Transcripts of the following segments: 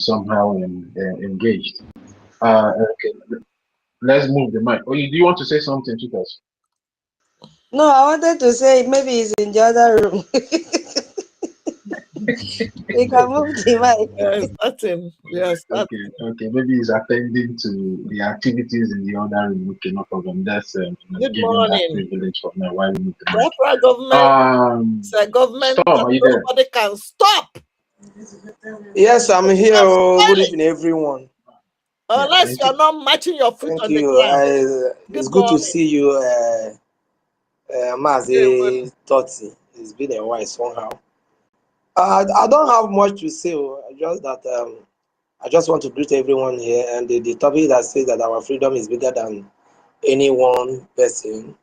somehow engaged. Okay, let's move the mic. Oh, do you want to say something to us? No, I wanted to say maybe he's in the other room. We can move the mic. Yes, nothing. Yes, okay. Maybe he's attending to the activities in the other room. Okay, no problem. That's Good giving morning. that privilege for now. Why we need the mic? Biafra government. It's a government Storm, are you there? nobody can stop. Yes, I'm here. Good evening, everyone. Unless you're not matching your foot Thank on you. the ground. It's good to see you, Mazi 30. It's been a while somehow. I don't have much to say. Just that I just want to greet everyone here. And the topic that says that our freedom is bigger than any one person.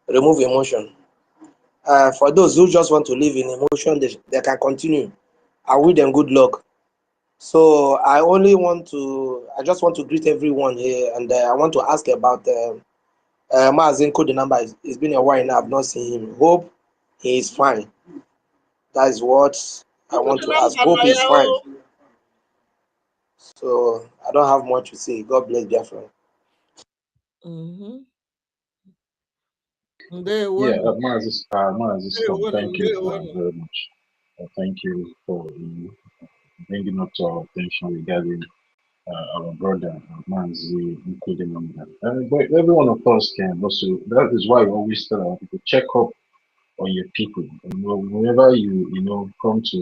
Remove emotion. For those who just want to live in emotion, they can continue. I wish them good luck. So I just want to greet everyone here, and I want to ask about Maazin Code number. It's been a while now. I've not seen him. Hope he is fine. That is what I want to ask. Hope he's fine. So I don't have much to say. God bless Biafra. Yeah, Maazis, thank you very much. Thank you for bringing up to our attention regarding our brother Manzi, including on that. But every one of us can also. That is why we always tell our people check up on your people. And whenever you come to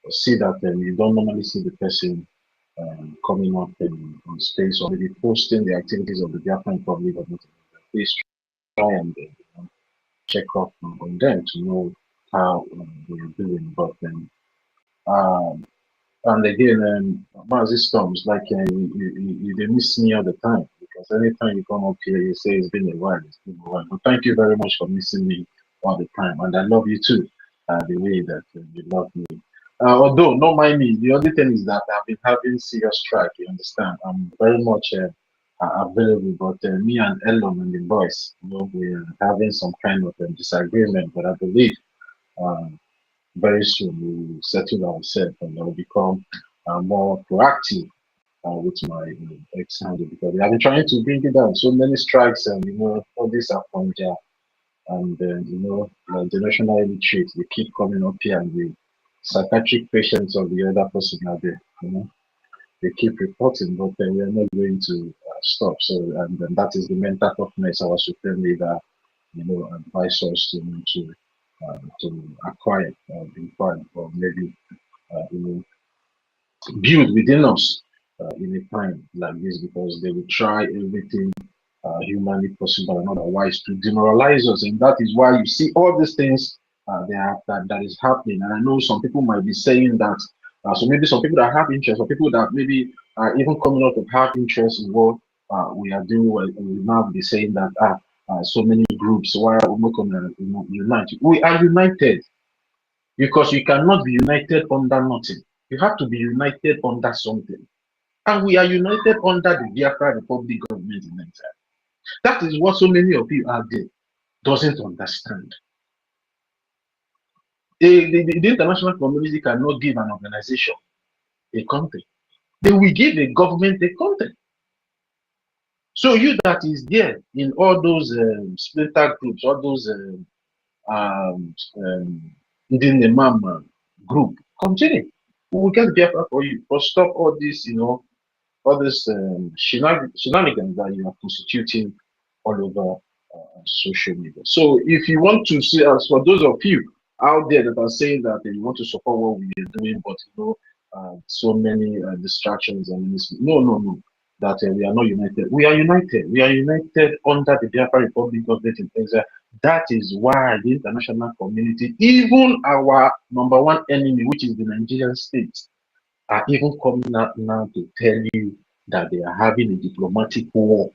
see that you don't normally see the person coming up on space or maybe posting the activities of the Biafran Republic, please try and check up on them to know how they're doing. But then, and again, Mazi Storms, like they miss me all the time because anytime you come up here, you say it's been a while, it's been a while. But thank you very much for missing me all the time, and I love you too, the way that you love me. Although, don't mind me, the only thing is that I've been having serious strike, you understand? I'm very much available, but me and Elon and the boys, we're having some kind of disagreement, but I believe very soon we will settle ourselves and I will become more proactive with my ex-handle because they have been trying to bring it down. So many strikes and, all this are from there. And then, the national retreat, they keep coming up here and the psychiatric patients of the other person are there, they keep reporting, but we are not going to stop. So, and that is the mental toughness our supreme leader, advise us to acquire, or maybe, build within us in a time like this, because they will try everything humanly possible and otherwise to demoralize us, and that is why you see all these things that is happening. And I know some people might be saying that, so maybe some people that have interest, or people that maybe are even coming out of have interest in what we are doing, will now be saying that so many groups, why are we not going to unite? We are united because you cannot be united under nothing. You have to be united under something. And we are united under the Biafra Republic government in Nigeria. That is what so many of you out there doesn't understand. The international community cannot give an organization a country. They will give a government a country. So you that is there in all those splinter groups, all those NNAMDI group, continue. We will get Biafra for you. But stop all this, all this shenanigans that you are constituting all over social media. So if you want to see us, for those of you out there that are saying that you want to support what we are doing, but so many distractions and this, no, that we are not united. We are united. We are united under the Biafra Republic government in Tanzania. That is why the international community, even our number one enemy, which is the Nigerian state, are even coming out now to tell you that they are having a diplomatic war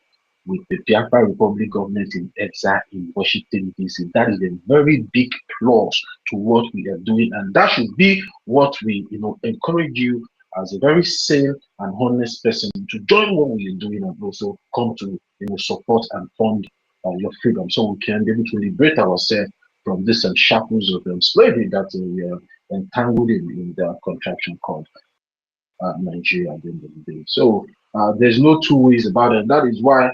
with the Biafra Republic government in exile in Washington, D.C. That is a very big plus to what we are doing, and that should be what we, encourage you as a very sane and honest person to join what we are doing and also come to, support and fund your freedom, so we can be able to liberate ourselves from this shackles of slavery that we are entangled in the contraption called Nigeria at the end of the day. So there's no two ways about it. That is why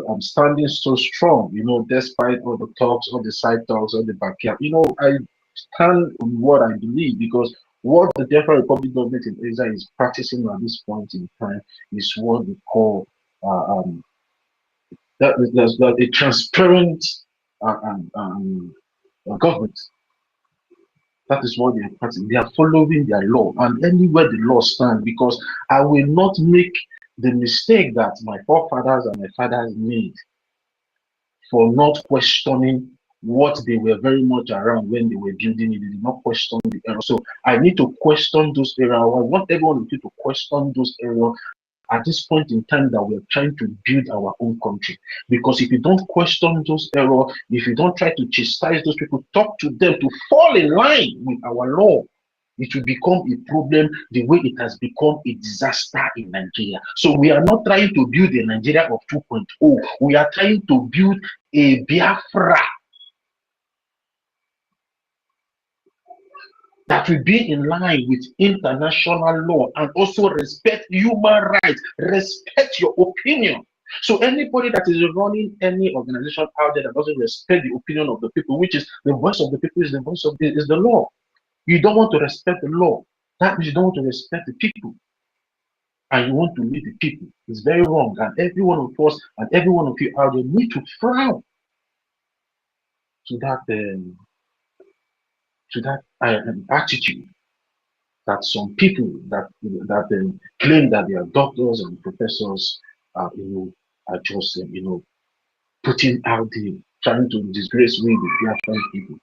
I'm standing so strong, despite all the talks, all the side talks, all the backyard. I stand on what I believe, because what the Biafra Republic government in Israel is practicing at this point in time is what we call that a transparent government. That is what they are practicing. They are following their law, and anywhere the law stands, because I will not make the mistake that my forefathers and my fathers made for not questioning what they were very much around when they were building it. They did not question the error. So I need to question those errors. I want everyone of you to question those errors at this point in time that we're trying to build our own country. Because if you don't question those errors, if you don't try to chastise those people, talk to them to fall in line with our law, it will become a problem the way it has become a disaster in Nigeria. So we are not trying to build a Nigeria of 2.0. We are trying to build a Biafra that will be in line with international law and also respect human rights, respect your opinion. So anybody that is running any organization out there that doesn't respect the opinion of the people, which is the voice of the people, is the voice of is the law. You don't want to respect the law. That means you don't want to respect the people, and you want to lead the people. It's very wrong, and every one of us and every one of you out there need to frown to that attitude that some people that claim that they are doctors and professors are just putting out there, trying to disgrace we the Biafran people,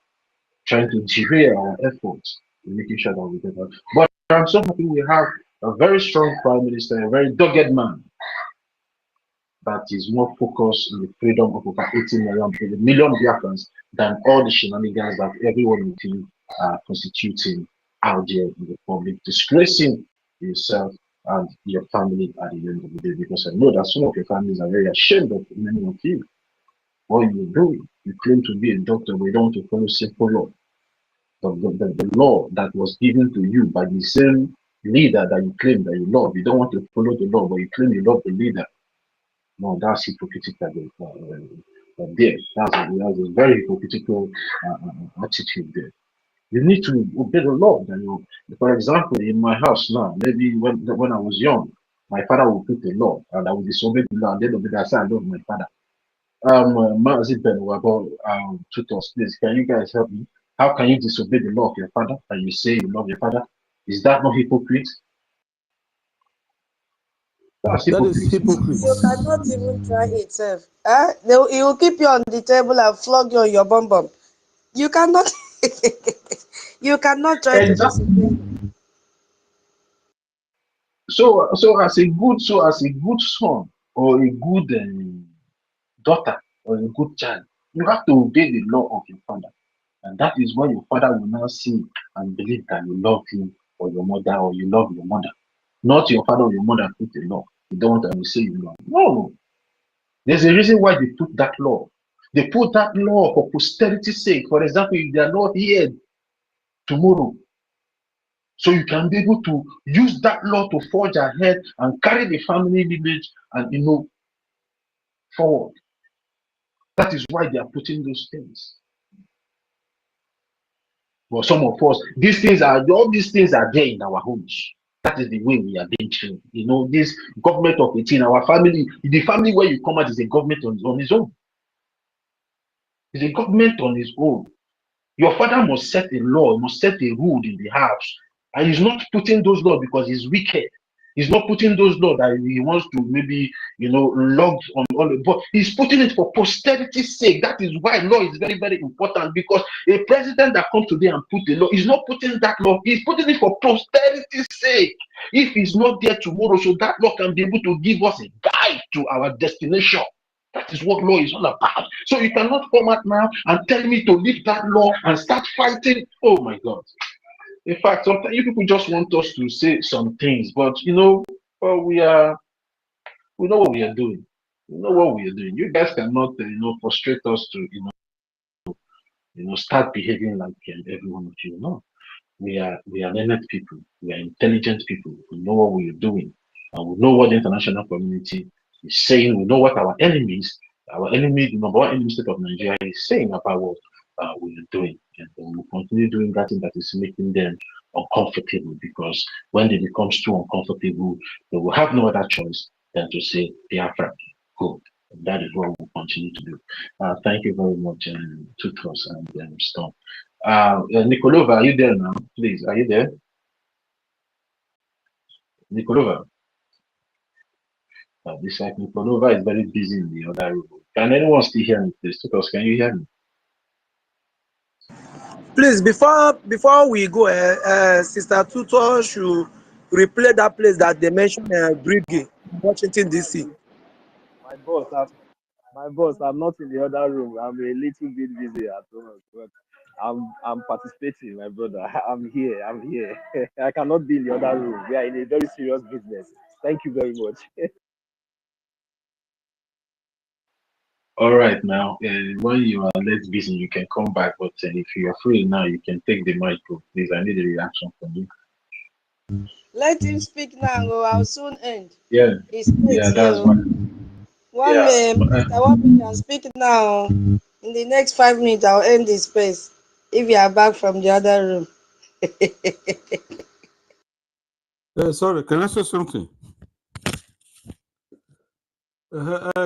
trying to derail our efforts in making sure that we get out. But I'm so happy we have a very strong prime minister, a very dogged man that is more focused on the freedom of over 80 million Biafrans than all the shenanigans that everyone in you are constituting out there in the public, disgracing yourself and your family at the end of the day. Because I know that some of your families are very ashamed of many of you. What you do, you claim to be a doctor, but you don't want to follow simple law. The law that was given to you by the same leader that you claim that you love. You don't want to follow the law, but you claim you love the leader. No, that's hypocritical there. That's a very hypocritical attitude there. You need to obey the law. For example, in my house now, maybe when I was young, my father would put the law and I would disobey the law, and then I say I love my father. Mazi Ben tutors, please, can you guys help me? How can you disobey the law of your father and you say you love your father? Is that not hypocrite? That is hypocrite. You cannot even try it, sir. He will keep you on the table and flog you on your bum bum. You cannot. You cannot try to disobey. So as a good son or a good daughter or a good child, you have to obey the law of your father, and that is when your father will now see and believe that you love him or your mother or you love your mother, not your father or your mother put the law. You don't want to say you love. No, there's a reason why they put that law. They put that law for posterity's sake. For example, if they are not here tomorrow, so you can be able to use that law to forge ahead and carry the family lineage and forward. That is why they are putting those things. But some of us, all these things are there in our homes. That is the way we are being trained. This government of 18, our family, the family where you come out is a government on its own. It's a government on its own. Your father must set a law, must set a rule in the house. And he's not putting those laws because he's wicked. He's not putting those laws that he wants to maybe, log on all, but he's putting it for posterity's sake. That is why law is very, very important, because a president that comes today and put the law, he's not putting that law, he's putting it for posterity's sake. If he's not there tomorrow, so that law can be able to give us a guide to our destination. That is what law is all about. So you cannot come out now and tell me to leave that law and start fighting. Oh my God. In fact, sometimes you people just want us to say some things, but we know what we are doing. We know what we are doing. You guys cannot, frustrate us to, start behaving like every one of you. No, we are learned people. We are intelligent people. We know what we are doing, and we know what the international community is saying. We know what our enemy, the number one enemy state of Nigeria, is saying about what we are doing, and we will continue doing that thing that is making them uncomfortable. Because when they becomes too uncomfortable, they will have no other choice than to say Biafra, go. And that is what we'll continue to do. Thank you very much, Tutros and Storm. Nikolova, are you there now? Please, are you there? Nikolova. This like Nikolova is very busy in the other room. Can anyone still hear me, please? Tutros, can you hear me? Please, before we go, Sister Tutor should replay that place that they mentioned, Briggy, Washington DC. My boss, I'm not in the other room. I'm a little bit busy at work, but I'm participating, my brother. I'm here. I cannot be in the other room. We are in a very serious business. Thank you very much. All right, now, when you are less busy, you can come back. But if you are free now, you can take the mic, please. I need a reaction from you. Let him speak now, or I'll soon end. Yeah, that's one. One minute can speak now. In the next 5 minutes, I'll end the space. If you are back from the other room. Sorry, can I say something?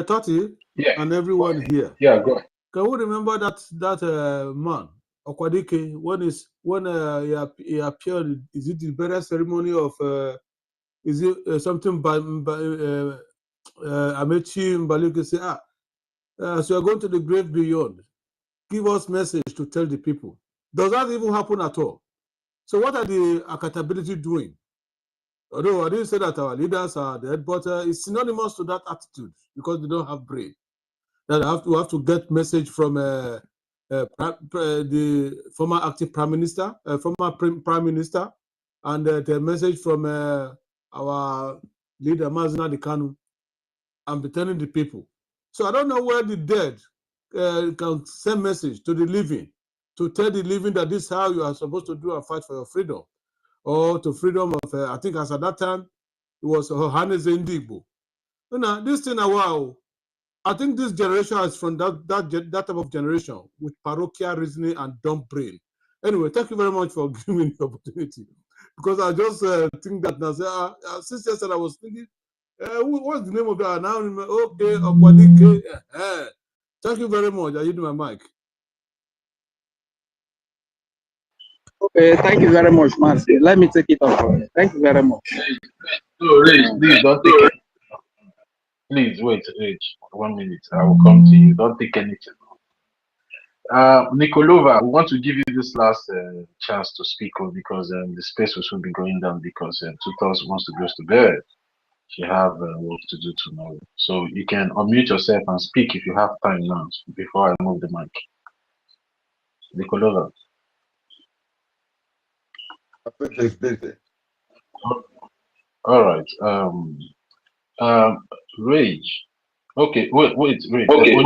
Tati and everyone here. Yeah, go ahead. Can we remember that man, Okwadike, when he appeared? Is it the burial ceremony of? Is it something by Amechi Mbaluke say, so you're going to the grave beyond. Give us message to tell the people. Does that even happen at all? So what are the accountability doing? Although I didn't say that our leaders are dead, but it's synonymous to that attitude because they don't have brain. That we have to get message from the former active prime minister, prime minister, and the message from our leader Mazina KANU, and be telling the people. So I don't know where the dead can send message to the living, to tell the living that this is how you are supposed to do and fight for your freedom, or to freedom of, I think as at that time, it was Johannes Ndigbo. You know, this thing, wow, I think this generation is from that type of generation with parochial reasoning and dumb brain. Anyway, thank you very much for giving me the opportunity. Because I just think that now, since yesterday I was thinking, what's the name of that? Now, okay, Okwadike. Thank you very much. I use my mic. Okay, thank you very much, Marcy. Let me take it up. Thank you very much. No, Rich, please don't take it. Please wait, Rich. 1 minute. I will come to you. Don't take anything. Nikolova, we want to give you this last chance to speak because the space will soon be going down because Tutos wants to go to bed. She have work to do tomorrow. So you can unmute yourself and speak if you have time now before I move the mic. Nikolova. All right. Rage. Okay, wait, Rage. Okay,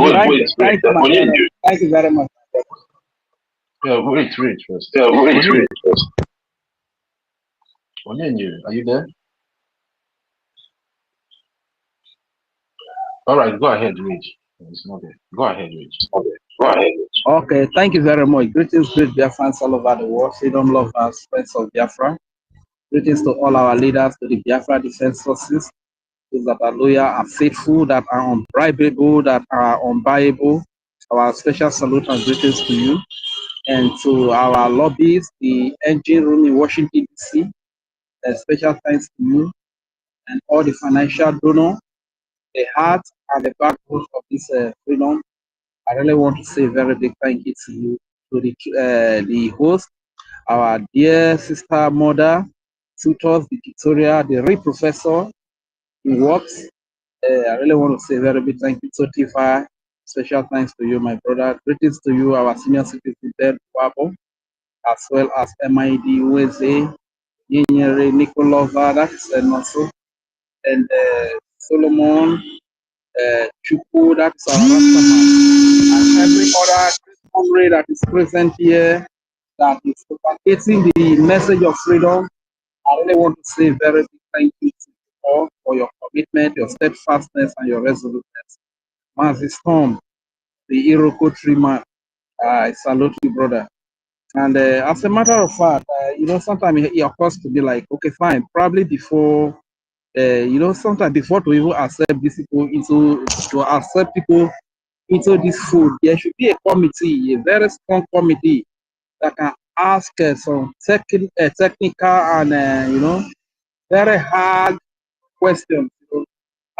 thank you very much. Yeah, wait, Rage first. Yeah, wait first. Are you there? All right, go ahead, Rage. It's not there. Go ahead, Rage. Okay, go ahead. Okay, thank you very much. Greetings, great Biafrans all over the world, freedom lovers, friends of Biafra. Greetings to all our leaders, to the Biafra Defense Forces, those that are loyal, are faithful, that are unbribable, that are unbuyable. Our special salute and greetings to you. And to our lobbies, the engine room in Washington, D.C., a special thanks to you and all the financial donors, the heart and the backbone of this freedom. I really want to say a very big thank you to you, to the host, our dear sister, mother, tutors, the tutorial, the real professor who works. I really want to say a very big thank you to Tifa. Special thanks to you, my brother. Greetings to you, our senior citizen, Ben Wabo, as well as MID, USA, NKERE, Nikolova, that's also, and Solomon, Chuku, that's our Rastaman, and every other comrade that is present here, that is propagating the message of freedom. I really want to say very big thank you to you all for your commitment, your steadfastness, and your resoluteness. Mazi Storm, the Iroko tree man, I salute you, brother. And as a matter of fact, sometimes it occurs to be like, okay, fine, probably before, sometimes before to even accept these people into this food, there should be a committee, a very strong committee that can ask some technical and very hard questions.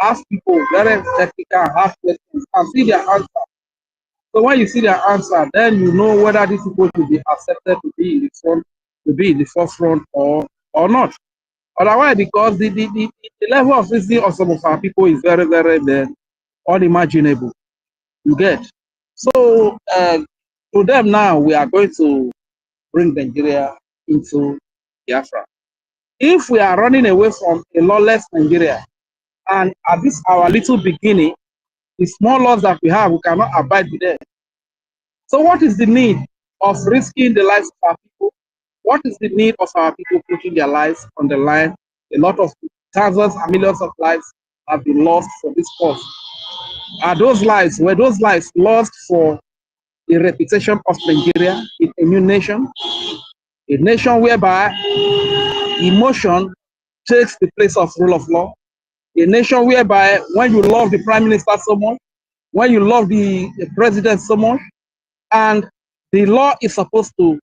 Ask people very technical and hard questions and see their answer. So when you see their answer, then you know whether this people should be accepted to be in the front, to be in the forefront or not. Otherwise, because the level of reasoning of some of our people is very, very unimaginable. You get. So to them now, we are going to bring Nigeria into Biafra. If we are running away from a lawless Nigeria, and at this our little beginning, the small laws that we have, we cannot abide with them. So what is the need of risking the lives of our people? What is the need of our people putting their lives on the line? A lot of thousands and millions of lives have been lost for this cause. Were those lives lost for the reputation of Nigeria in a new nation? A nation whereby emotion takes the place of rule of law. A nation whereby when you love the prime minister so much, when you love the president so much, and the law is supposed to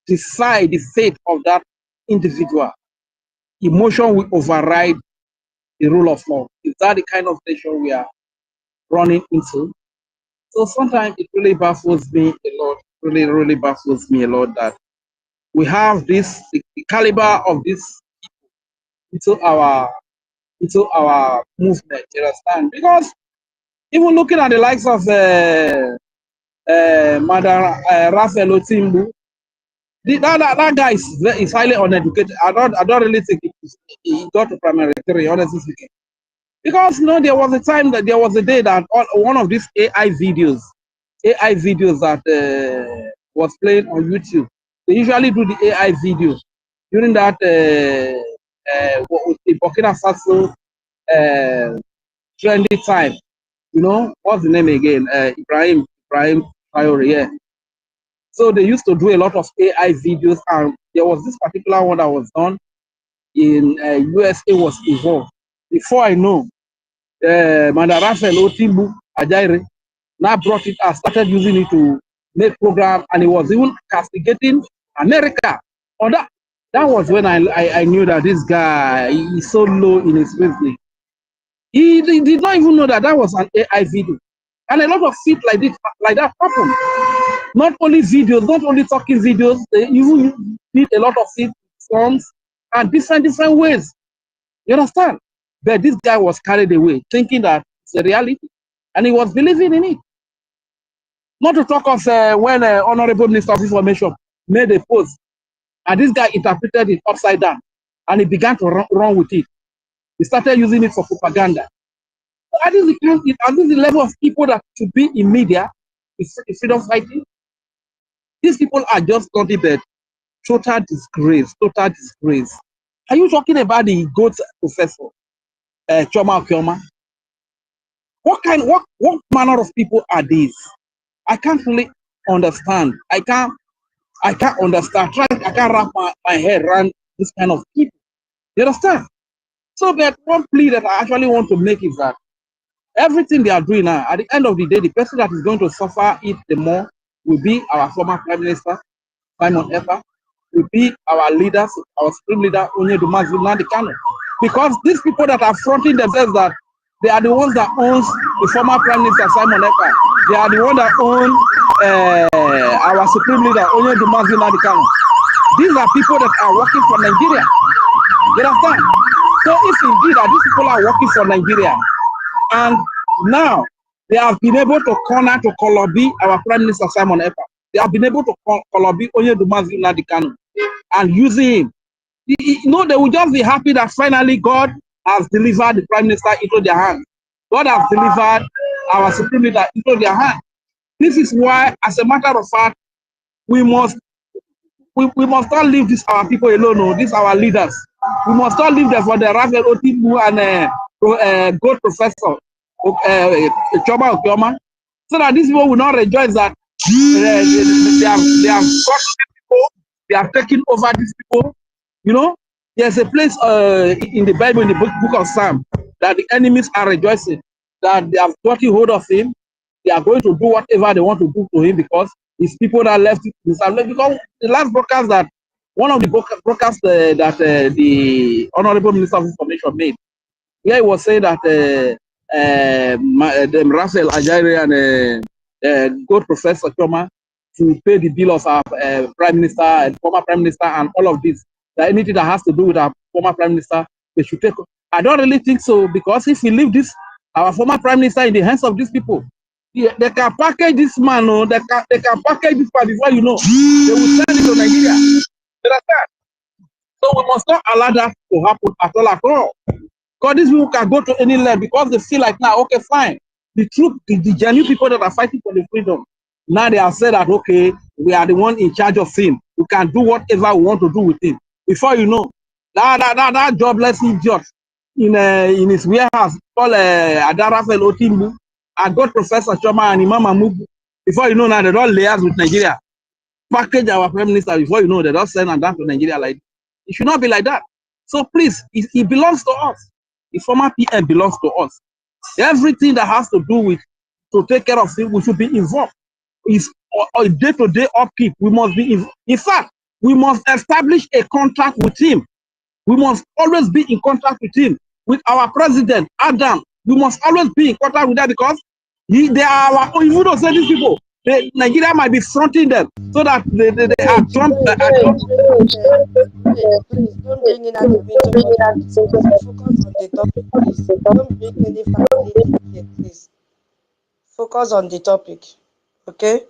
decide the fate of that individual, emotion will override the rule of law. Is that the kind of nation we are running into? So sometimes it really baffles me a lot, really baffles me a lot that we have this, the caliber of this into our movement, you understand? Because even looking at the likes of Madam Raphael Otimbu, that guy is highly uneducated. I don't really think he got to primary 3, honestly speaking. Because there was a time that there was a day that one of these AI videos that was playing on YouTube. They usually do the AI video during that Burkina Faso trendy time. What's the name again? Ibrahim Traore, yeah. So they used to do a lot of AI videos, and there was this particular one that was done in USA was involved. Before I know, Madam Raphael Otimbu Ajaire now brought it and started using it to make programs, and he was even castigating America. On that was when I knew that this guy is so low in his reasoning. He did not even know that was an AI video. And a lot of shit like that happen. Not only videos, not only talking videos, they even need a lot of it, songs, and different ways. You understand? But this guy was carried away, thinking that it's a reality, and he was believing in it. Not to talk of when Honorable Minister of Information made a post, and this guy interpreted it upside down, and he began to run with it. He started using it for propaganda. And this is the level of people that should be in media, is freedom fighting. These people are just nothing but total disgrace. Are you talking about the GOAT professor, Choma Okioma? What manner of people are these? I can't really understand. I can't understand. I can't wrap my head around this kind of people. You understand? So that one plea that I actually want to make is that everything they are doing now, at the end of the day, the person that is going to suffer it the more will be our former Prime Minister, Simon Ekpa, will be our leaders, our supreme leader, Nnamdi Kanu. Because these people that are fronting themselves that they are the ones that owns the former Prime Minister, Simon Ekpa. They are the ones that own our supreme leader, Nnamdi Kanu. These are people that are working for Nigeria. You understand? So if indeed that these people are working for Nigeria, and now they have been able to corner to Kolobi our Prime Minister Simon Ekpa. They have been able to Kolobi Nnamdi Kanu and using him. They will just be happy that finally God has delivered the Prime Minister into their hands. God has delivered our Supreme Leader into their hands. This is why, as a matter of fact, we must we must not leave this our people alone. No, these our leaders. We must not leave them for the Rafael Otibu and Gold Professor Choma Okioma, so that these people will not rejoice that they have got people, they have taken over these people. You know, there's a place in the Bible, in the book of Psalm, that the enemies are rejoicing that they have gotten hold of him. They are going to do whatever they want to do to him because it's people that left it. Because the last broadcast that one of the broadcasts that the Honorable Minister of Information made, yeah, he was saying that Raphael Ajayri and Gold Professor Choma to pay the bill of our Prime Minister and former Prime Minister and all of this. That anything that has to do with our former Prime Minister, they should take. I don't really think so, because if we leave this, our former Prime Minister, in the hands of these people, they can package this man, no, they can package this man before you know, they will send it to Nigeria. You understand? So we must not allow that to happen at all. Because these people can go to any level because they feel like, now, okay, fine. The truth, the genuine people that are fighting for the freedom, now they have said that, okay, we are the one in charge of him. We can do whatever we want to do with him. Before you know, that jobless idiot in his warehouse called Adarafe Otimbu, I got Professor Choma and Imam Amubu. Before you know, now they don't layers with Nigeria. Package our Prime Minister, before you know, they don't send them down to Nigeria like it should not be like that. So please, it belongs to us. The former PM belongs to us. Everything that has to do with to take care of him, we should be involved. It's a day-to-day upkeep. We must be in fact, we must establish a contract with him. We must always be in contact with him, with our president, Adam. We must always be in contact with them because they are our, even though say these people, Nigeria might be fronting them so that they are Trump. Please don't bring in that. Focus on the topic, please. Don't bring any family thing here, please. Focus on the topic, okay?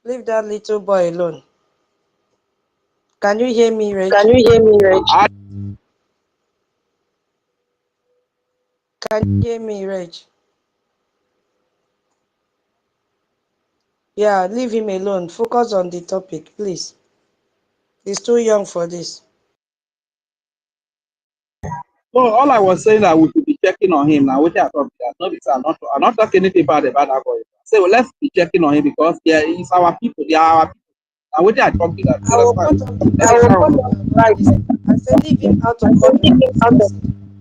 Leave that little boy alone. Can you hear me, Reg? Can you hear me, Reg? Can you hear me, Reg? Yeah, leave him alone. Focus on the topic, please. He's too young for this. So all I was saying that we should be checking on him now. Which I thought I'm not talking anything bad about that boy. So well, let's be checking on him because it's our people. They are our people. And which I talk to that. I said leave him out of what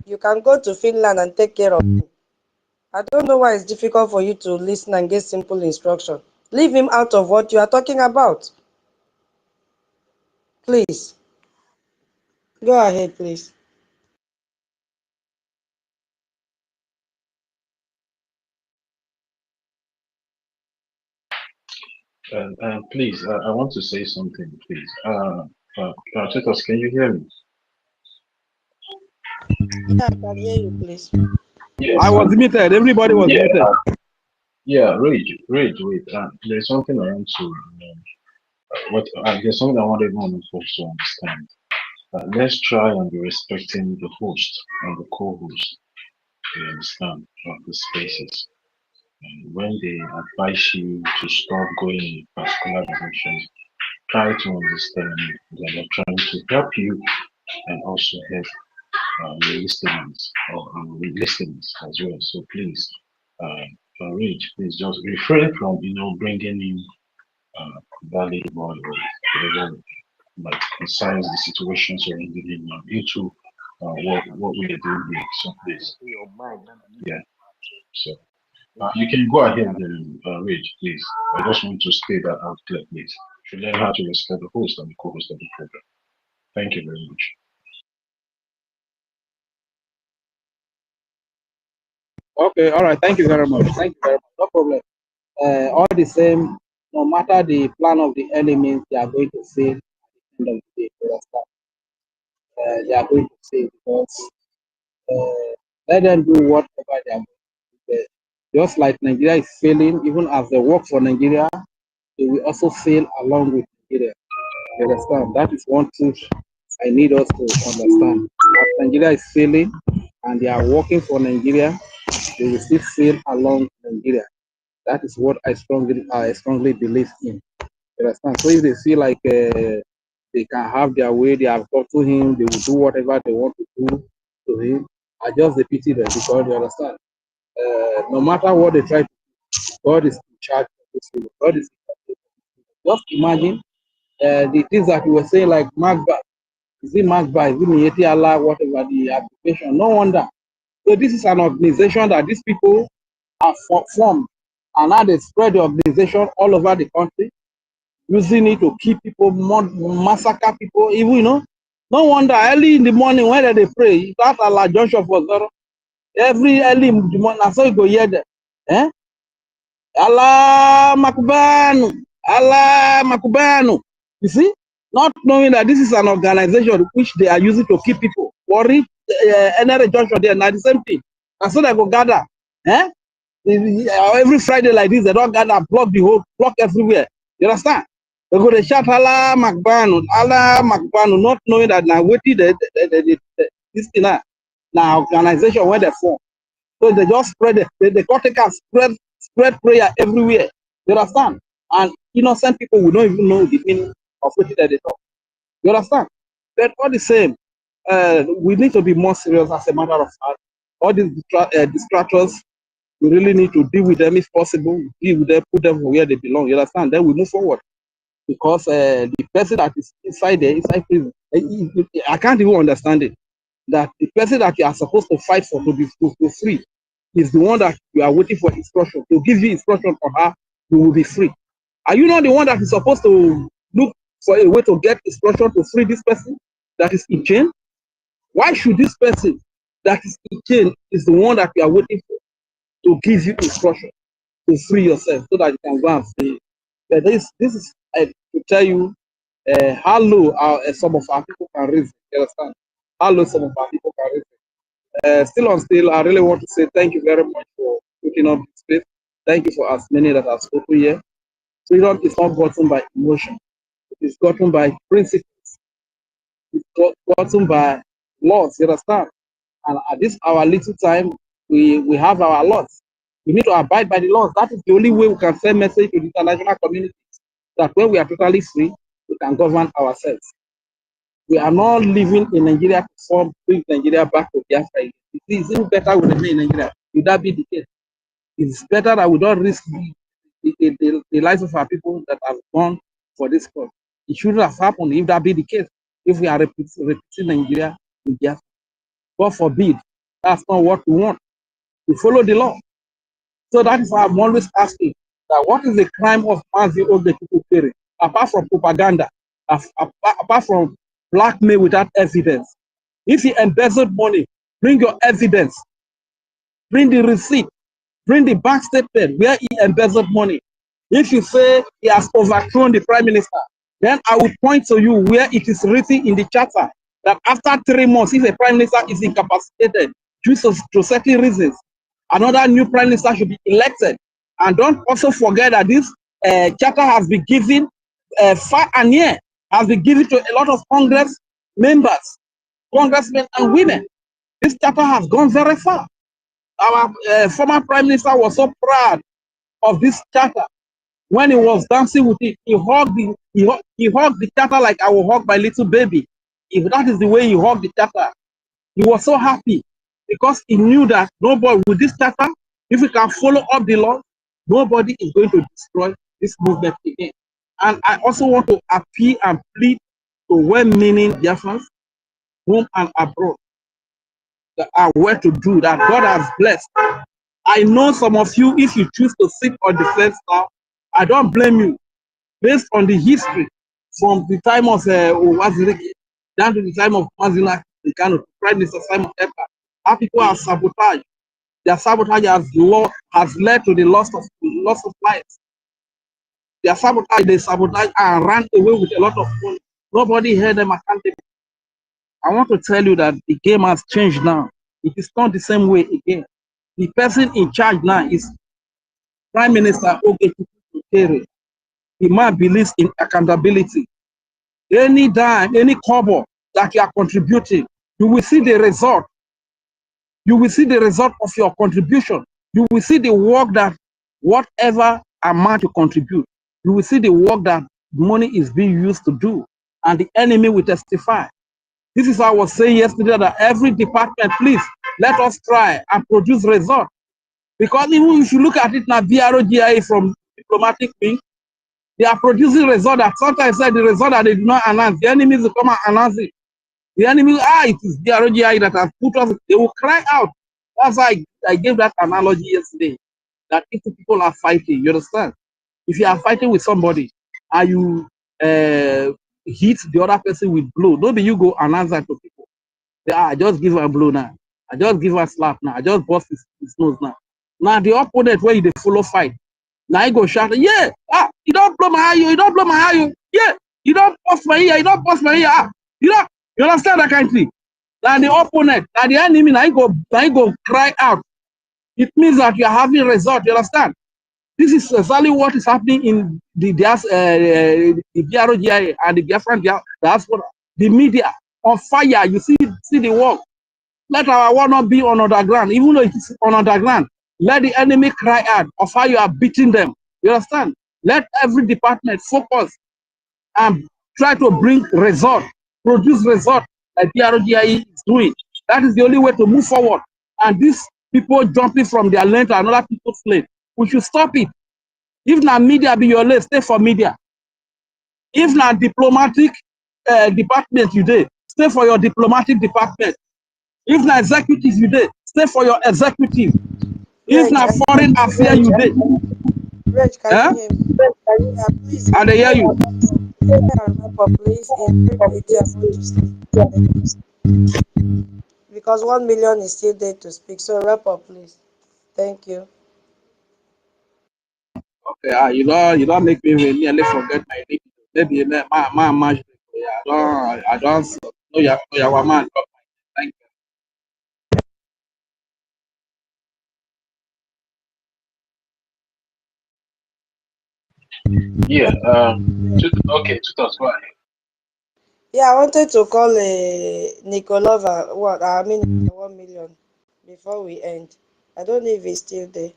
you can go to Finland and take care of him. I don't know why it's difficult for you to listen and get simple instruction. Leave him out of what you are talking about. Please. Go ahead, please. Please, I want to say something, please. Titus, can you hear me? Yeah, I can hear you, please. Yes, I was muted. Everybody was muted. Yeah, Rage, wait. There's something I want to, there's something I want everyone to also understand. Let's try and be respecting the host and the co-host. You understand of the spaces. And when they advise you to stop going in a particular direction, try to understand that they're trying to help you and also help your listeners as well. So please, Rich, please just refrain from bringing in valid or whatever like concerns the situation surrounding him into what we are doing here. So please, yeah. So you can go ahead, Rich, please. I just want to state that out clear, please. You should learn how to respect the host and the co-host of the program. Thank you very much. Okay, all right. Thank you very much. Thank you very much. No problem. All the same, no matter the plan of the enemies, they are going to fail at the end of the day. They are going to fail because let them do whatever they are going to do. Just like Nigeria is failing, even as they work for Nigeria, they will also fail along with Nigeria. You understand? That is one truth I need us to understand. As Nigeria is failing and they are working for Nigeria, they will still fail along Nigeria. That is what I strongly believe in. You You understand? So if they feel like they can have their way, they have got to him, they will do whatever they want to do to him. I just pity them because you understand. No matter what they try to do, God is in charge of this thing. God is in charge. Just imagine the things that we were saying, like Magba. Is it Magba? Is it Mieti Allah? Whatever the application. No wonder. So this is an organization that these people have formed, and now they spread the organization all over the country, using it to kill people, massacre people. Even no wonder early in the morning when they pray, that Allah Joshua for Zoro. Every early in the morning, so you go hear them. Allah Makubanu, Allah Makubanu. You see, not knowing that this is an organization which they are using to keep people. Worry, NRA Joshua there, now the same thing. And so they go gather. Every Friday like this, they don't gather, block everywhere. You understand? They go to shout Allah Makbanu, not knowing that now waiting this thing now organization where they form. So they just spread the corticals spread prayer everywhere. You understand? And innocent people will not even know the meaning of what they talk. You understand? But all the same, we need to be more serious as a matter of fact. All these distractors, we really need to deal with them if possible. Deal with them, put them where they belong. You understand? Then we move forward. Because the person that is inside prison, I can't even understand it. That the person that you are supposed to fight for to be free is the one that you are waiting for instruction. To give you instruction for her, you will be free. Are you not the one that is supposed to look for a way to get instruction to free this person that is in chain? Why should this person that is in chain is the one that you are waiting for to give you instruction to free yourself so that you can go and free? But this is to tell you how low some of our people can reason. You understand? How low some of our people can reason. Still, I really want to say thank you very much for putting up this space. Thank you for as many that have spoken here. Freedom is not gotten by emotion. It is gotten by principles. It's gotten by laws. You understand? And at this our little time, we have our laws. We need to abide by the laws. That is the only way we can send message to the international community that when we are totally free, we can govern ourselves. We are not living in Nigeria to bring Nigeria back to Biafra. It is even better we remain in Nigeria. Would that be the case? It's better that we don't risk the lives of our people that have gone for this cause. It shouldn't have happened if that be the case. If we are repeating Nigeria in Biafra. God forbid, that's not what we want. We follow the law. So that is why I'm always asking that what is the crime of Z00 KPUF apart from propaganda, apart from blackmail without evidence? If he embezzled money, bring your evidence, bring the receipt, bring the bank statement where he embezzled money. If you say he has overthrown the prime minister, then I will point to you where it is written in the charter that after 3 months, if a prime minister is incapacitated due to certain reasons, another new prime minister should be elected. And don't also forget that this charter has been given far and near, has been given to a lot of Congress members, congressmen and women. This charter has gone very far. Our former prime minister was so proud of this charter. When he was dancing with it, he hugged the charter like I will hug my little baby. If that is the way he hugged the charter, he was so happy because he knew that nobody with this charter, if we can follow up the law, nobody is going to destroy this movement again. And I also want to appeal and plead to well-meaning Biafrans, home and abroad, that are well to do, that God has blessed. I know some of you, if you choose to sit on the fence now, I don't blame you. Based on the history from the time of Owaziriki down to the time of Mazina KANU, Prime Minister Simon Ekpa, how people are sabotaged. Their sabotage has led to the loss of lives. They sabotage and ran away with a lot of money. Nobody held them accountable. I want to tell you that the game has changed now. It is not the same way again. The person in charge now is Prime Minister KPUF. The man believes in accountability. Any dime, any kobo that you are contributing, you will see the result. You will see the result of your contribution. You will see the work that whatever amount you contribute, you will see the work that money is being used to do, and the enemy will testify. This is what I was saying yesterday, that every department, please, let us try and produce results. Because even if you look at it now, BROGIA from diplomatic wing, they are producing results that sometimes say the result that they do not announce, the enemies will come and announce it. The enemy, it is BROGI that has put us, they will cry out. That's why I gave that analogy yesterday, that if two people are fighting, you understand? If you are fighting with somebody and you hit the other person with blow, don't be you go announce that to people. I just give her a blow now. I just give her a slap now. I just bust his nose now. Now the opponent where they follow fight. Now I go shout, yeah, you don't blow my eye, you don't blow my eye, yeah, you don't bust my ear, you don't bust my ear, you understand that kind of thing? Now the opponent, now the enemy, now I go cry out. It means that you are having a result, you understand? This is exactly what is happening in the BROGIA and the Biafran diaspora. The media on fire, you see the work. Let our war not be on underground, even though it is on underground. Let the enemy cry out of how you are beating them. You understand? Let every department focus and try to bring result, produce result like BROGIA is doing. That is the only way to move forward. And these people jumping from their lane to another people's lane, we should stop it. If not media be your lane, stay for media. If not diplomatic department you did, stay for your diplomatic department. If not executive you did, stay for your executive. If not foreign affairs you did. Reg, can you hear me? Yeah, please. And they hear you. Wrap up, please. Because 1 million is still there to speak. So wrap up, please. Thank you. Okay, you don't make me nearly forget my name. Maybe my I don't know your man. Thank you. Yeah. Okay. Tutos, go ahead. Yeah, I wanted to call Nikolova. What? I mean, 1 million before we end. I don't know if he's still there.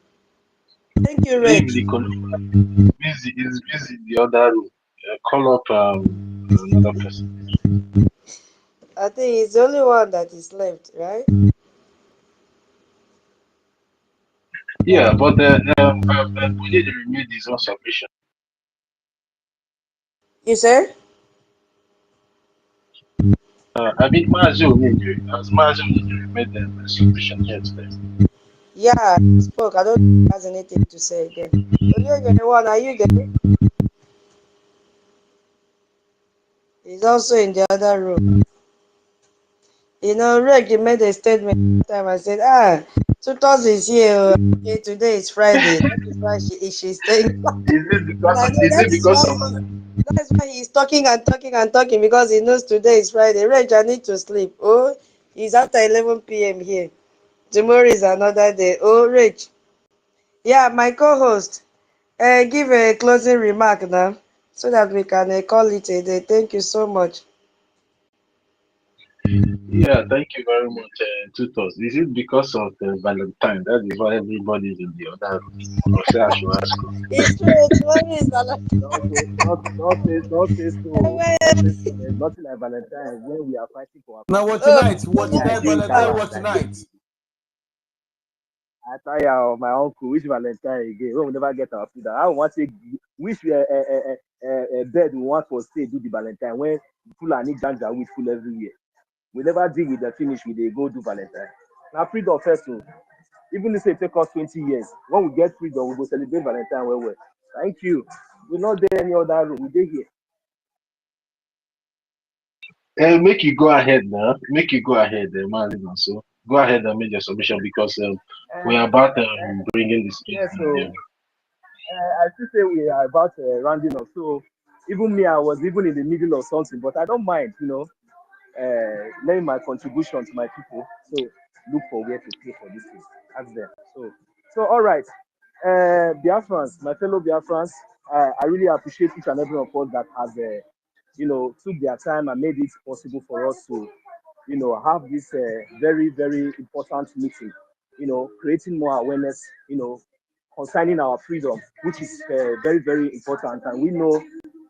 Thank you, Reg. Busy is busy in the other room. Call up another person. I think he's the only one that is left, right? Yeah, but we need to renew this on submission. You say? I mean, Mazio made the submission here today. Yeah, he spoke. I don't think he has anything to say again. One, are you there? He's also in the other room. You know, Reg made a statement that time. I said, Tutos is here. Okay, today is Friday. That is why she's staying. That's why he's talking and talking and talking, because he knows today is Friday. Reg, I need to sleep. Oh, it's after 11 p.m. here. Tomorrow is another day. Oh, Reg. Yeah, my co-host. Give a closing remark now, so that we can call it a day. Thank you so much. Yeah, thank you very much, Tutos. Is it because of the Valentine? That is why everybody's in the other room. Or say I should ask you. It's true. Tomorrow is Valentine. Don't say so. There's nothing like Valentine when we are fighting for our Now what tonight? What tonight, Valentine? What tonight? I tell you, my uncle, which Valentine again? We will never get our food. I want to which bed we want for stay do the Valentine when full and need janja with full everywhere. We never deal with the finish with they go do Valentine. Now freedom first, even if it take us 20 years, when we get freedom, we go celebrate Valentine well. Thank you. We're not there any other room. We're here. Make you go ahead now. Make you go ahead, Marlon. So go ahead and make your submission because we are about bringing this. Yeah, so I still say we are about rounding up. So even me, I was even in the middle of something, but I don't mind, laying my contribution to my people. So look for where to pay for this thing. Ask them. So all right. Biafrans, my fellow Biafrans, I really appreciate each and every one of us that has, took their time and made it possible for us to, have this very, very important meeting, creating more awareness, concerning our freedom, which is very, very important. And we know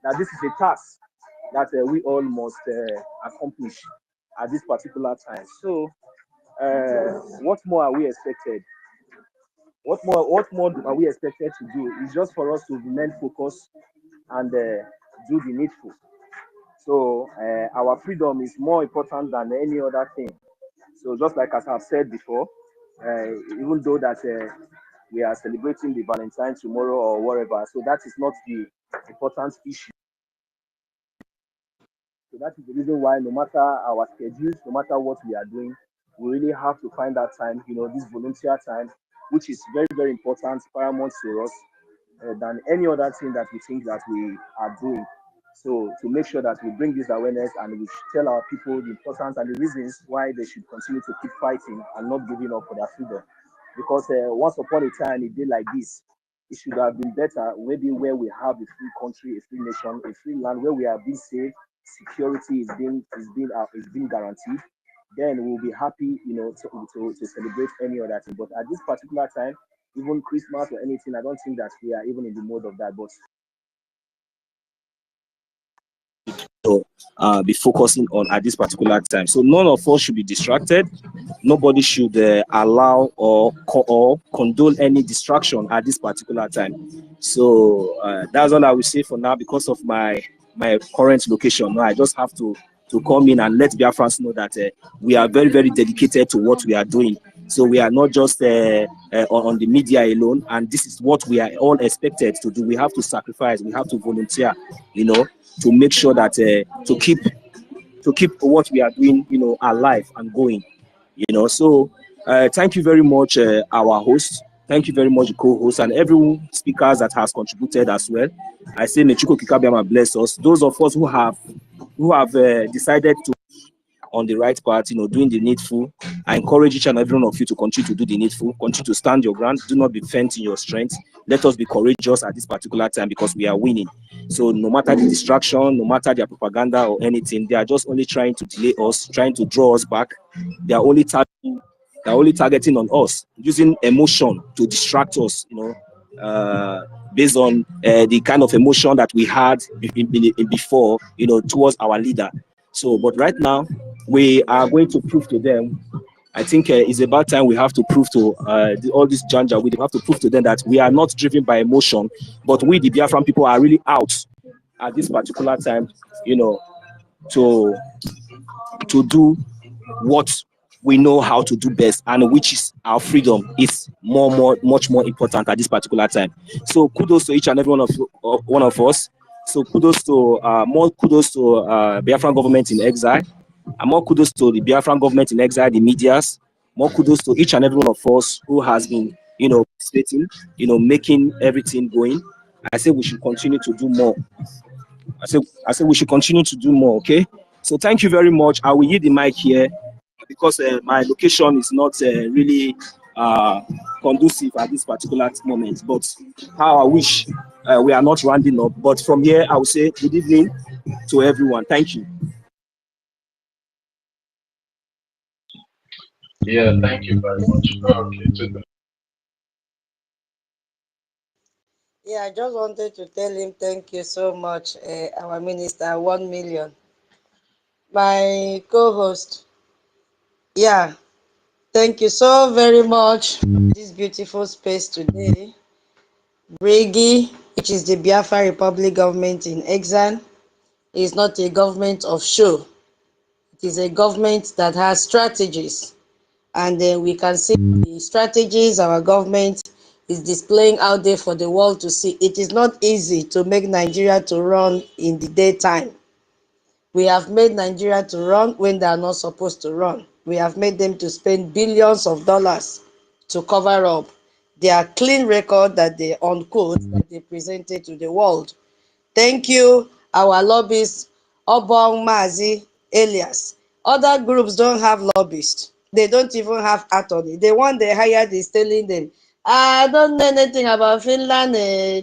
that this is a task that we all must accomplish at this particular time. So, what more are we expected? What more are we expected to do? It's just for us to remain focused and do the needful. So our freedom is more important than any other thing. So just like as I've said before, even though that we are celebrating the Valentine tomorrow or whatever, so that is not the important issue. So that is the reason why no matter our schedules, no matter what we are doing, we really have to find that time, this volunteer time, which is very, very important, paramount to us than any other thing that we think that we are doing. So to make sure that we bring this awareness and we tell our people the importance and the reasons why they should continue to keep fighting and not giving up for their freedom. Because once upon a time, a day like this, it should have been better maybe where we have a free country, a free nation, a free land where we are being safe, security is being guaranteed. Then we'll be happy, to celebrate any other thing. But at this particular time, even Christmas or anything, I don't think that we are even in the mode of that. But be focusing on at this particular time. So none of us should be distracted. Nobody should allow or condone any distraction at this particular time. So that's all I will say for now because of my current location. Now I just have to come in and let Biafrans know that we are very, very dedicated to what we are doing. So we are not just on the media alone, and this is what we are all expected to do. We have to sacrifice, we have to volunteer, to make sure that to keep what we are doing, alive and going, So thank you very much, our host. Thank you very much, the co-host, and every speakers that has contributed as well. I say, may Chuko Kikabiama bless us. Those of us who have decided to on the right path, doing the needful. I encourage each and every one of you to continue to do the needful, continue to stand your ground. Do not be faint in your strength. Let us be courageous at this particular time because we are winning. So no matter the distraction, no matter their propaganda or anything, they are just only trying to delay us, trying to draw us back. They are only targeting on us, using emotion to distract us, based on the kind of emotion that we had before, towards our leader. So, but right now, we are going to prove to them. I think it's about time we have to prove to all these janja. We have to prove to them that we are not driven by emotion, but we, the Biafran people, are really out at this particular time, to do what we know how to do best, and which is our freedom is much more important at this particular time. So kudos to each and every one of us. So kudos to more kudos to Biafran government in exile, and more kudos to the Biafran government in exile, the medias. More kudos to each and every one of us who has been, stating, making everything going. I say we should continue to do more. I say we should continue to do more. Okay. So thank you very much. I will yield the mic here because my location is not really conducive at this particular moment. But how I wish we are not rounding up. But from here, I will say good evening to everyone. Thank you. Yeah, thank you very much. Yeah, I just wanted to tell him thank you so much, our minister, 1 million. My co-host, yeah, thank you so very much for this beautiful space today. Brigi, which is the Biafra Republic government in exile, is not a government of show. It is a government that has strategies. And then we can see the strategies our government is displaying out there for the world to see. It is not easy to make Nigeria to run in the daytime. We have made Nigeria to run when they are not supposed to run. We have made them to spend billions of dollars to cover up their clean record that they unquote that they presented to the world. Thank you, our lobbyists, Obong Mazi, Elias. Other groups don't have lobbyists. They don't even have attorney. The one they hired is telling them, I don't know anything about Finland.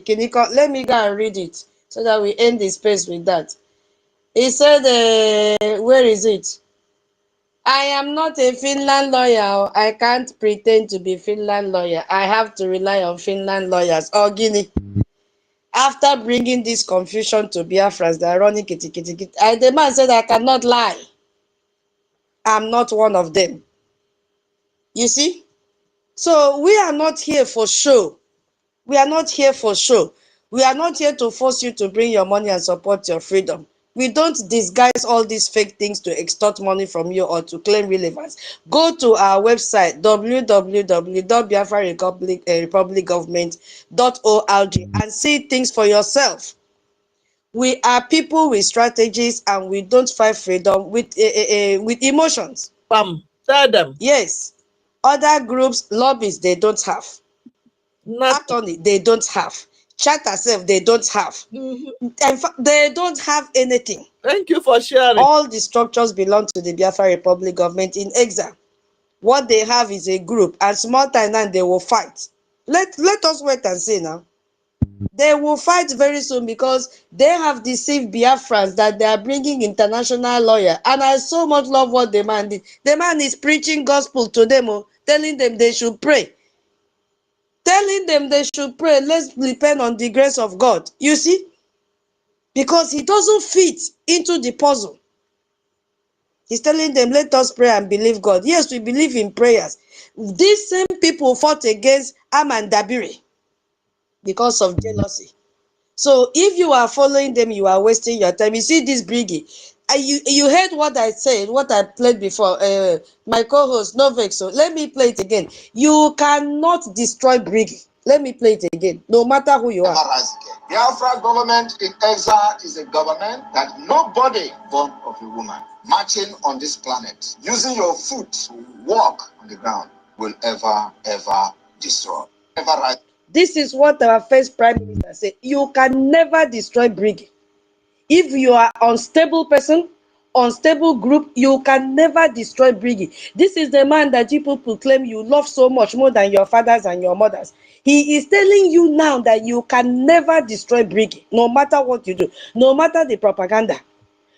Can you let me go and read it so that we end the space with that. He said, where is it? I am not a Finland lawyer. I can't pretend to be Finland lawyer. I have to rely on Finland lawyers. Oh, Guinea. After bringing this confusion to Biafrans, they are running kitty kitty kitty. And the man said, I cannot lie. I'm not one of them. You see? So we are not here for show. We are not here for show. We are not here to force you to bring your money and support your freedom. We don't disguise all these fake things to extort money from you or to claim relevance. Go to our website www.biafrarepublicgovernment.org and see things for yourself. We are people with strategies and we don't fight freedom with emotions. Bam. Tell them. Yes. Other groups, lobbies, they don't have. Attorney, they don't have. Charter self, they don't have. In fact, they don't have anything. Thank you for sharing. All the structures belong to the Biafra Republic government in exile. What they have is a group, and small time now they will fight. Let us wait and see now. They will fight very soon because they have deceived Biafrans that they are bringing international lawyer. And I so much love what the man did. The man is preaching gospel to them, telling them they should pray. Telling them they should pray. Let's depend on the grace of God. You see? Because he doesn't fit into the puzzle. He's telling them, let us pray and believe God. Yes, we believe in prayers. These same people fought against Amandabiri because of jealousy. So if you are following them, you are wasting your time. You see this Briggy. You heard what I said, what I played before. My co-host, Novex. So let me play it again. You cannot destroy Briggy. Let me play it again, no matter who you are. The Biafra government in exile is a government that nobody born of a woman marching on this planet, using your foot to walk on the ground, will ever destroy. Ever rise. This is what our first prime minister said. You can never destroy Briggy. If you are unstable person, unstable group, you can never destroy Briggy. This is the man that people proclaim you love so much more than your fathers and your mothers. He is telling you now that you can never destroy Briggy, no matter what you do, no matter the propaganda,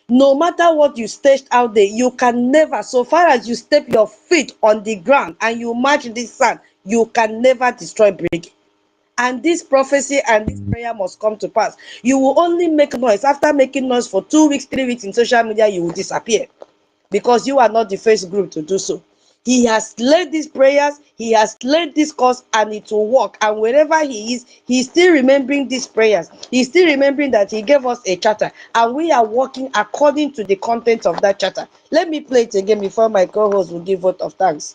no matter what you staged out there, you can never, so far as you step your feet on the ground and you march this sand, you can never destroy Briggy. And this prophecy and this prayer must come to pass. You will only make noise. After making noise for 2 weeks, 3 weeks in social media, you will disappear because you are not the first group to do so. He has led these prayers, he has led this cause, and it will work. And wherever he is, he's still remembering these prayers. He's still remembering that he gave us a charter, and we are working according to the content of that charter. Let me play it again before my co-host will give vote of thanks.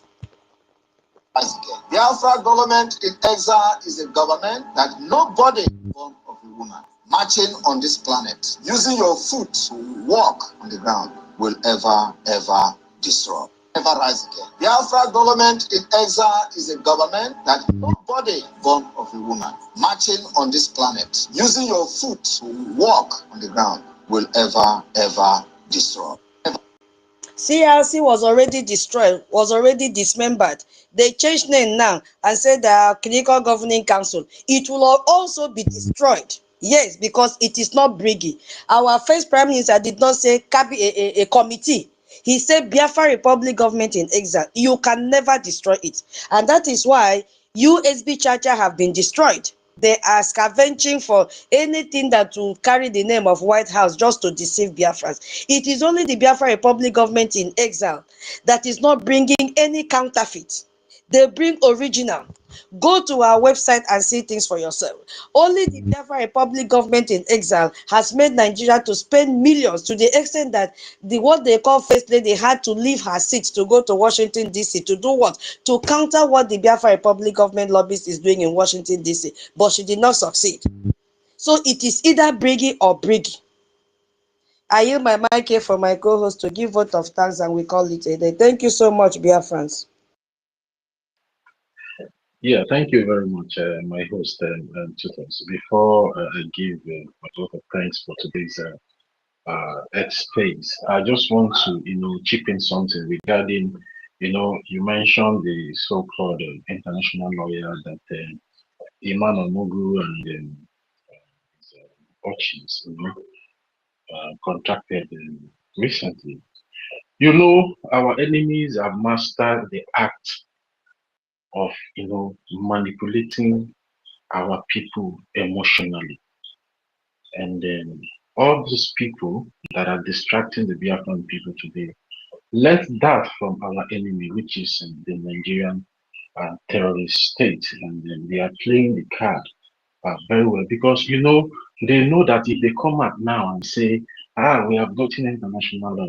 The Biafra government in exile is a government that nobody born of a woman marching on this planet, using your foot to walk on the ground, will ever destroy. Never rise again. The Biafra government in exile is a government that nobody born of a woman marching on this planet, using your foot to walk on the ground, will ever destroy. CRC was already destroyed, was already dismembered. They changed name now and said the Clinical Governing Council. It will also be destroyed. Yes, because it is not Briggy. Our first Prime Minister did not say a committee. He said Biafra Republic government in exile. You can never destroy it. And that is why USB Charter have been destroyed. They are scavenging for anything that will carry the name of White House just to deceive Biafrans. It is only the Biafra Republic government in exile that is not bringing any counterfeit. They bring original. Go to our website and see things for yourself. Only the Biafra Republic government in exile has made Nigeria to spend millions, to the extent that what they call First Lady had to leave her seat to go to Washington, D.C. to do what? To counter what the Biafra Republic government lobbyist is doing in Washington, D.C. But she did not succeed. So it is either Briggy or Briggy. I yield my mic here for my co-host to give vote of thanks and we call it a day. Thank you so much, Biafrans. Yeah, thank you very much, my host and tutors. Before I give my vote of thanks for today's space, I just want to, chip in something regarding, you mentioned the so-called international lawyer that Iman Omugu and his, Ochis, contracted recently. Our enemies have mastered the act of, manipulating our people emotionally. And all these people that are distracting the Biafran people today learned that from our enemy, which is the Nigerian terrorist state. And they are playing the card very well because, they know that if they come out now and say, we have gotten international law,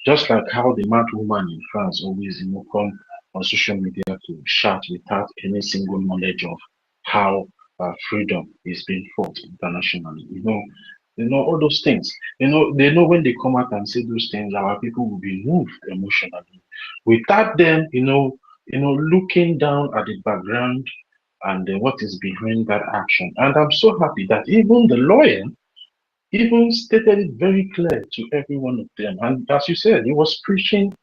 just like how the mad woman in France always, come on social media to shout without any single knowledge of how freedom is being fought internationally. All those things. They know when they come out and say those things, our people will be moved emotionally. Without them, looking down at the background and what is behind that action. And I'm so happy that even the lawyer even stated it very clear to every one of them. And as you said, he was preaching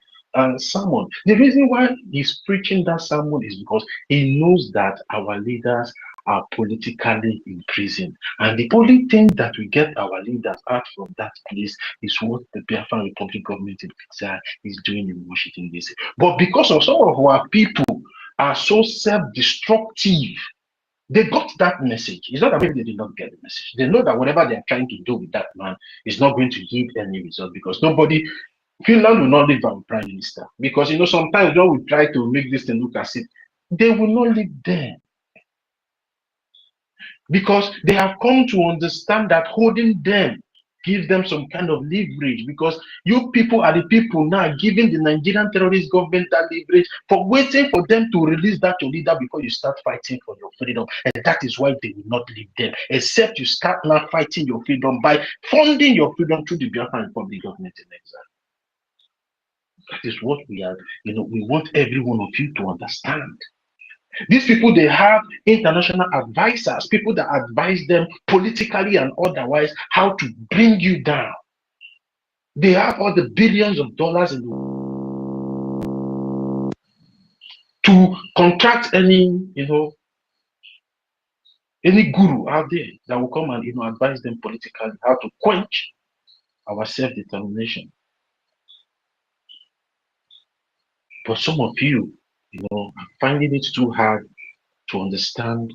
sermon. The reason why he's preaching that sermon is because he knows that our leaders are politically imprisoned. And the only thing that will get our leaders out from that place is what the Biafran Republic government in Pizza is doing in Washington, D.C. But because of some of our people are so self-destructive, they got that message. It's not that maybe they did not get the message. They know that whatever they are trying to do with that man is not going to yield any result because Finland will not leave our prime minister. Because, sometimes when we try to make this thing look as if they will not leave them. Because they have come to understand that holding them gives them some kind of leverage, because you people are the people now giving the Nigerian terrorist government that leverage for waiting for them to release that your leader before you start fighting for your freedom. And that is why they will not leave them, except you start now fighting your freedom by funding your freedom through the Biafran Republic government in exile. That is what we are, we want every one of you to understand. These people, they have international advisors, people that advise them politically and otherwise how to bring you down. They have all the billions of dollars in to contract any guru out there that will come and advise them politically how to quench our self-determination. But some of you, are finding it too hard to understand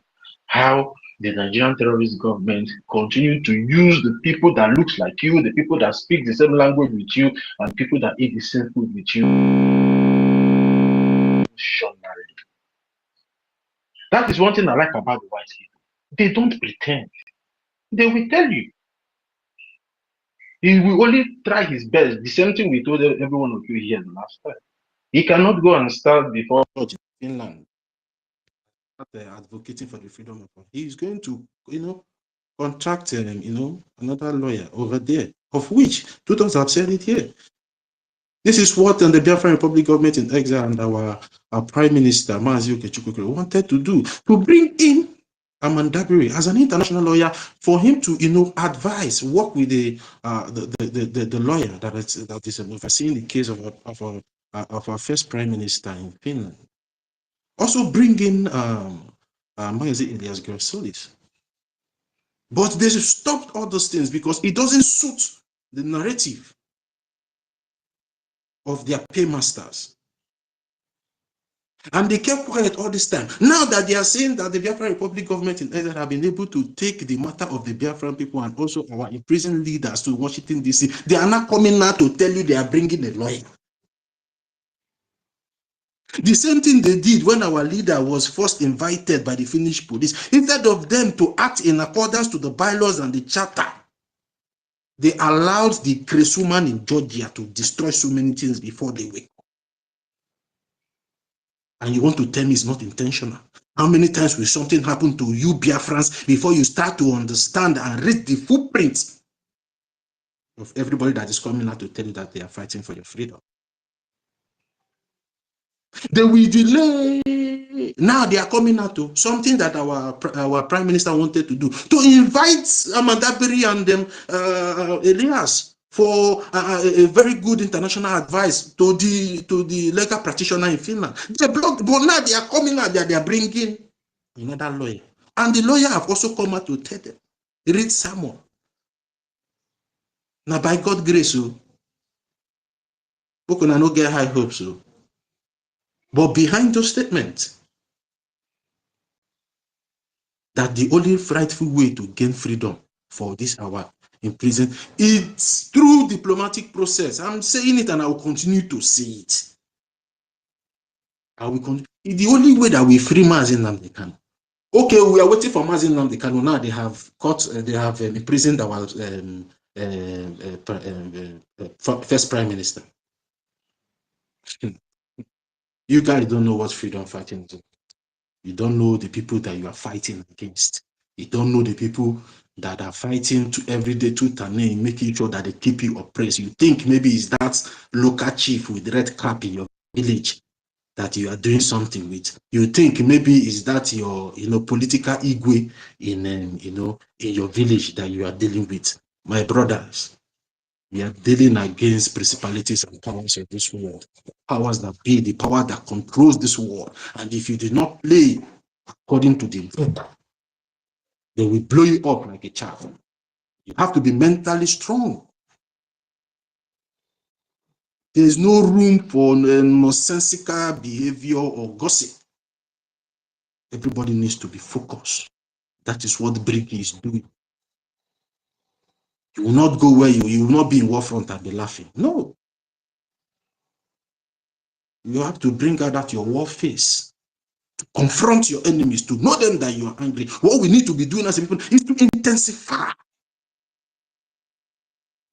how the Nigerian terrorist government continue to use the people that looks like you, the people that speak the same language with you, and people that eat the same food with you. That is one thing I like about the white people. They don't pretend. They will tell you. He will only try his best. The same thing we told every one of you here the last time. He cannot go and start before Finland. Advocating for the freedom of he's going to contract another lawyer over there, of which tutors have said it here. This is what the Biafran Republic government in exile and our prime minister Mazi Okechukwu wanted to do, to bring in Amandabiri as an international lawyer for him to advise, work with the lawyer that is overseeing the case of our first prime minister in Finland. Also bring in Mazi Elias Gersolis. But they stopped all those things because it doesn't suit the narrative of their paymasters. And they kept quiet all this time. Now that they are saying that the Biafran Republic government in Israel have been able to take the matter of the Biafran people and also our imprisoned leaders to Washington, D.C., they are not coming now to tell you they are bringing a lawyer. The same thing they did when our leader was first invited by the Finnish police. Instead of them to act in accordance to the bylaws and the charter, they allowed the Kresuman in Georgia to destroy so many things before they wake up. And you want to tell me it's not intentional? How many times will something happen to you, Biafrans, before you start to understand and read the footprints of everybody that is coming out to tell you that they are fighting for your freedom? They will delay. Now they are coming out to something that our prime minister wanted to do, to invite Amandabiri and Elias for a very good international advice to the legal practitioner in Finland. They blocked, but now they are coming out that they are bringing another lawyer, and the lawyer have also come out to tell them, read Samuel. Now by God's grace, so people no get high hopes. So. But behind those statements, that the only rightful way to gain freedom for this our in prison. It's through diplomatic process. I'm saying it and I will continue to say it. I will continue. It's the only way that we free Mazi Nnamdi Kanu. Okay, we are waiting for Mazi Nnamdi Kanu. Now they have caught, they have imprisoned our first prime minister. You guys don't know what freedom fighting is. You don't know the people that you are fighting against. You don't know the people that are fighting to every day to name, making sure that they keep you oppressed. You think maybe it's that local chief with red cap in your village that you are doing something with. You think maybe it's that your political igwe in in your village that you are dealing with. My brothers, we are dealing against principalities and powers of this world. Powers that be the power that controls this world. And if you do not play according to the book, they will blow you up like a chaff. You have to be mentally strong. There is no room for nonsensical behavior or gossip. Everybody needs to be focused. That is what Bricky is doing. You will not go where you will not be in war front and be laughing. No. You have to bring out your war face. Confront your enemies, to know them that you are angry. What we need to be doing as a people is to intensify.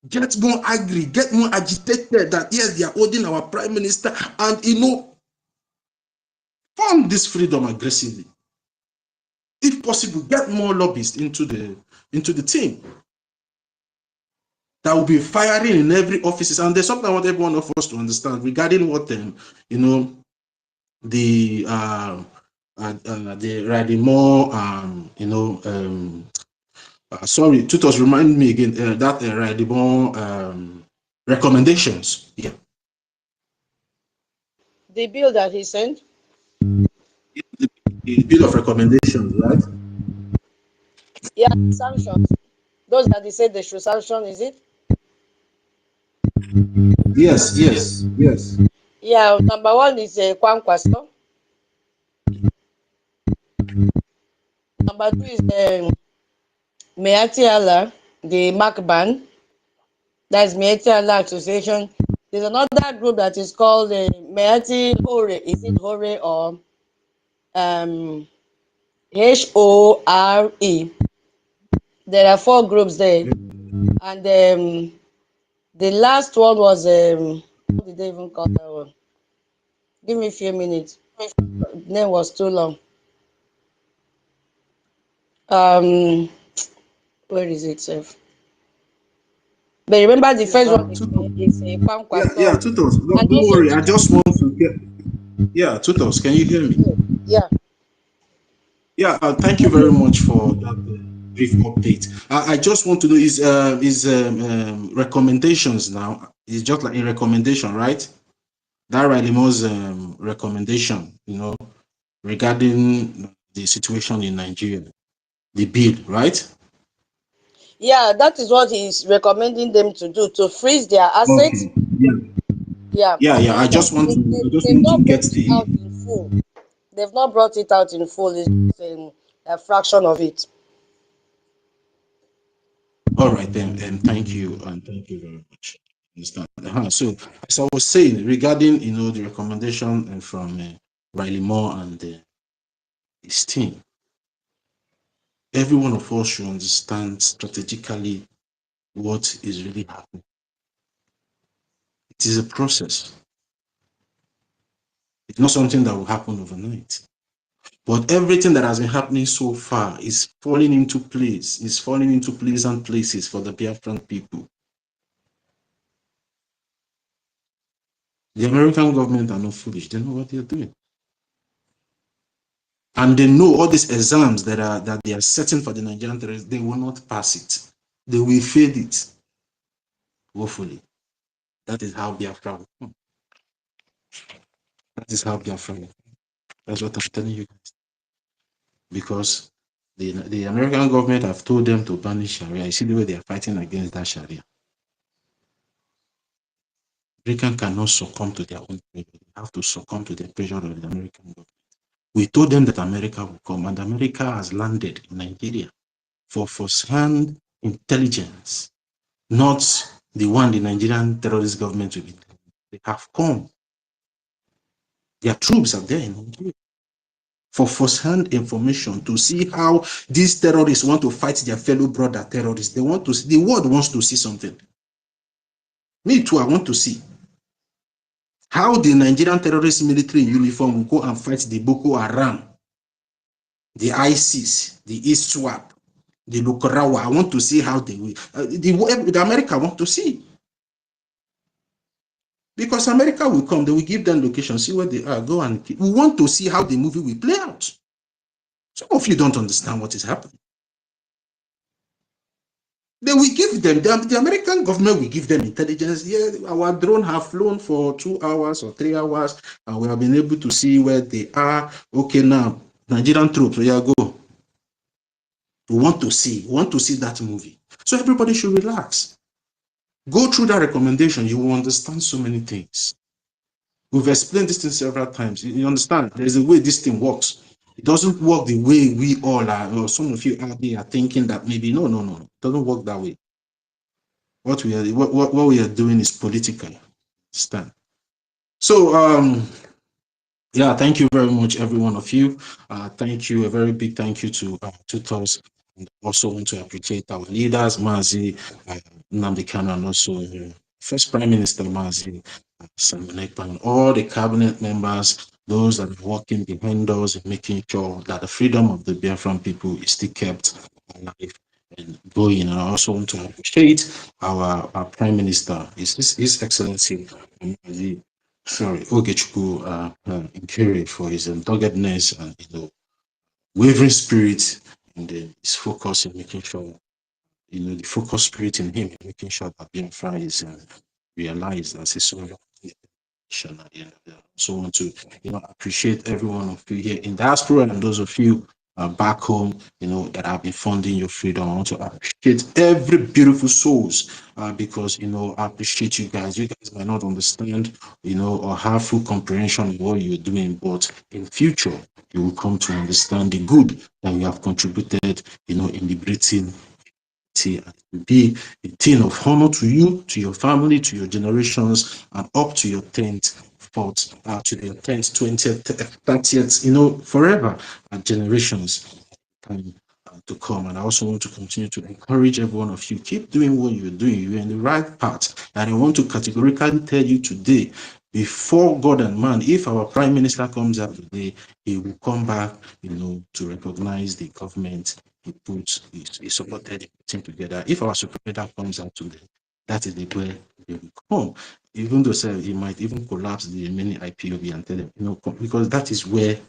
Get more angry, get more agitated that yes, they are holding our prime minister, and form this freedom aggressively. If possible, get more lobbyists into the team that will be firing in every offices. And there's something I want everyone of us to understand regarding what the Radimore sorry, tutors remind me again that Radimore recommendations. Yeah. The bill that he sent. The bill of recommendations, right? Yeah, sanctions. Those that they said they should sanction, is it? Yes, yes, yes. Yeah, number one is Kwankwaso. Number two is Meati Allah, the Mark Band. That's Meati Allah Association. There's another group that is called Meati Hore. Is it Hore or HORE? There are 4 groups there. And the last one was, what did they even call that one? Give me a few minutes. The name was too long. Where is it, Seth? But remember the first one is Kwankwaso. Yeah, tutors. Don't worry. I just want to get. Yeah, tutors. Can you hear me? Yeah. Yeah. Thank you very much for that brief update. I just want to know is recommendations now. It's just like a recommendation, right? That Radimore's recommendation, regarding the situation in Nigeria, the bill, right? Yeah, that is what he's recommending them to do, to freeze their assets. Okay. Yeah. Yeah. I just want to get the out in full. They've not brought it out in full. It's just a fraction of it. All right then, thank you, and thank you very much. Understand. So, as I was saying regarding the recommendation from Riley Moore and his team, every one of us should understand strategically what is really happening. It is a process. It's not something that will happen overnight. But everything that has been happening so far is falling into place. Is falling into pleasant places for the Biafran people. The American government are not foolish. They know what they're doing. And they know all these exams that they are setting for the Nigerian terrorists, they will not pass it. They will fail it. Hopefully. That is how Biafra will come. That is how Biafra will come. That's what I'm telling you guys. Because the American government have told them to banish Sharia. You see the way they are fighting against that Sharia. American cannot succumb to their own pressure. They have to succumb to the pressure of the American government. We told them that America will come, and America has landed in Nigeria for first-hand intelligence, not the one the Nigerian terrorist government will be. They have come. Their troops are there in Nigeria for first-hand information to see how these terrorists want to fight their fellow brother terrorists. They want to see, the world wants to see something. Me too, I want to see how the Nigerian terrorist military in uniform will go and fight the Boko Haram, the ISIS, the ISWAP, the Lukorawa. I want to see how they will. The America want to see. Because America will come, they will give them location, see where they are, go and we want to see how the movie will play out. Some of you don't understand what is happening. They will give them, the American government will give them intelligence. Yeah, our drone have flown for 2 hours or 3 hours, and we have been able to see where they are. Okay, now, Nigerian troops, where you go. We want to see that movie. So everybody should relax. Go through that recommendation, you will understand so many things. We've explained this thing several times. You understand? There's a way this thing works. It doesn't work the way we all are, or some of you out there are thinking that maybe, no. It doesn't work that way. What we are doing is political. Understand? So, yeah, thank you very much, every one of you. Thank you, a very big thank you to tutors. And also want to appreciate our leaders, Mazi, NNAMDI KANU, and also First Prime Minister Mazi, and all the cabinet members, those that are working behind us and making sure that the freedom of the Biafran people is still kept alive and going. And I also want to appreciate our Prime Minister, His Excellency Ogechukwu NKERE, for his doggedness and wavering spirit, and his focus in making sure, the focus spirit in him, making sure that Biafra is realized as his own nation at the end of the day. So I want to appreciate every one of you here in diaspora and those of you back home, that have been funding your freedom. I want to appreciate every beautiful souls because I appreciate you guys. You guys might not understand, or have full comprehension of what you're doing, but in future you will come to understand the good that you have contributed, in liberating. It will be a thing of honor to you, to your family, to your generations, and up to your 10th, 4th, to your 10th, 20th, 30th, forever generations to come. And I also want to continue to encourage every one of you, keep doing what you're doing. You're in the right path. And I want to categorically tell you today, before God and man, if our Prime Minister comes out today, he will come back, to recognize the government he supported everything together. If our supporter comes out today, that is the way they will come. Even though he might even collapse the remaining IPOB and tell them, because that is where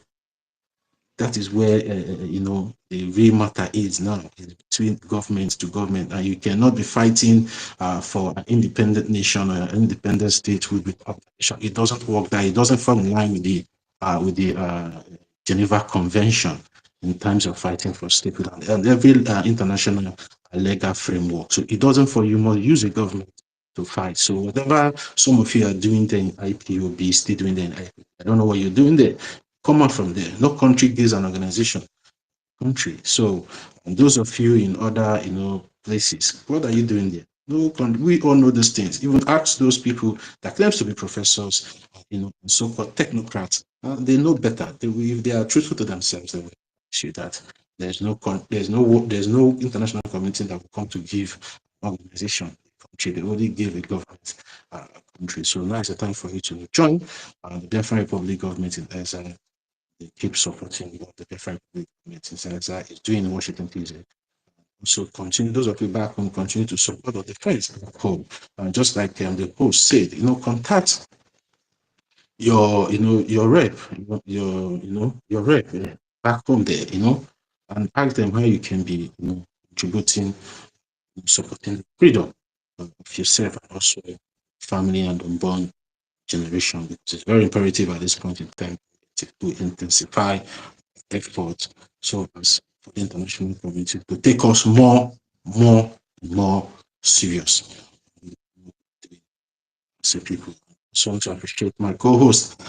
the real matter is now, is between government to government, and you cannot be fighting for an independent nation or an independent state with population. It doesn't work that. It doesn't fall in line with the Geneva Convention in terms of fighting for statehood and every international legal framework. So it doesn't fall. You must use a government to fight. So whatever some of you are doing there in IPOB, still doing there in IPOB, I don't know what you're doing there. Come out from there. No country gives an organization country. So, and those of you in other, places, what are you doing there? No, we all know these things. Even ask those people that claims to be professors, so-called technocrats. They know better. If they are truthful to themselves, they will see that there's no international community that will come to give organization country. They only give a government country. So now is the time for you to join the Biafran Republic government in exile. They keep supporting what the Biafran Republic government in exile is doing in Washington DC. So continue, those of you back home, continue to support the defense back home. Just like the post said, contact your rep, your rep back home there, and ask them how you can be, contributing, supporting the freedom of yourself and also family and unborn generation, because it's very imperative at this point in time to intensify efforts so as for the international community to take us more serious as a people. So I want to appreciate my co-host,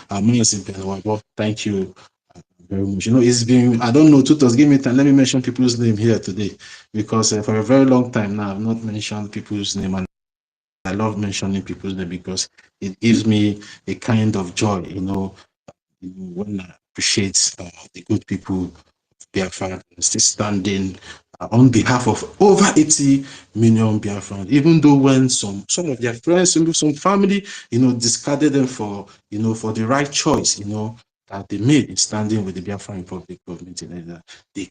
Thank you very much. It's been, I don't know, tutors, give me time. Let me mention people's name here today because for a very long time now, I've not mentioned people's name, and I love mentioning people's name because it gives me a kind of joy, when I appreciate the good people of Biafra still standing on behalf of over 80 million Biafrans, even though when some of their friends, some family, discarded them for the right choice, that they made in standing with the Biafran Republic government, they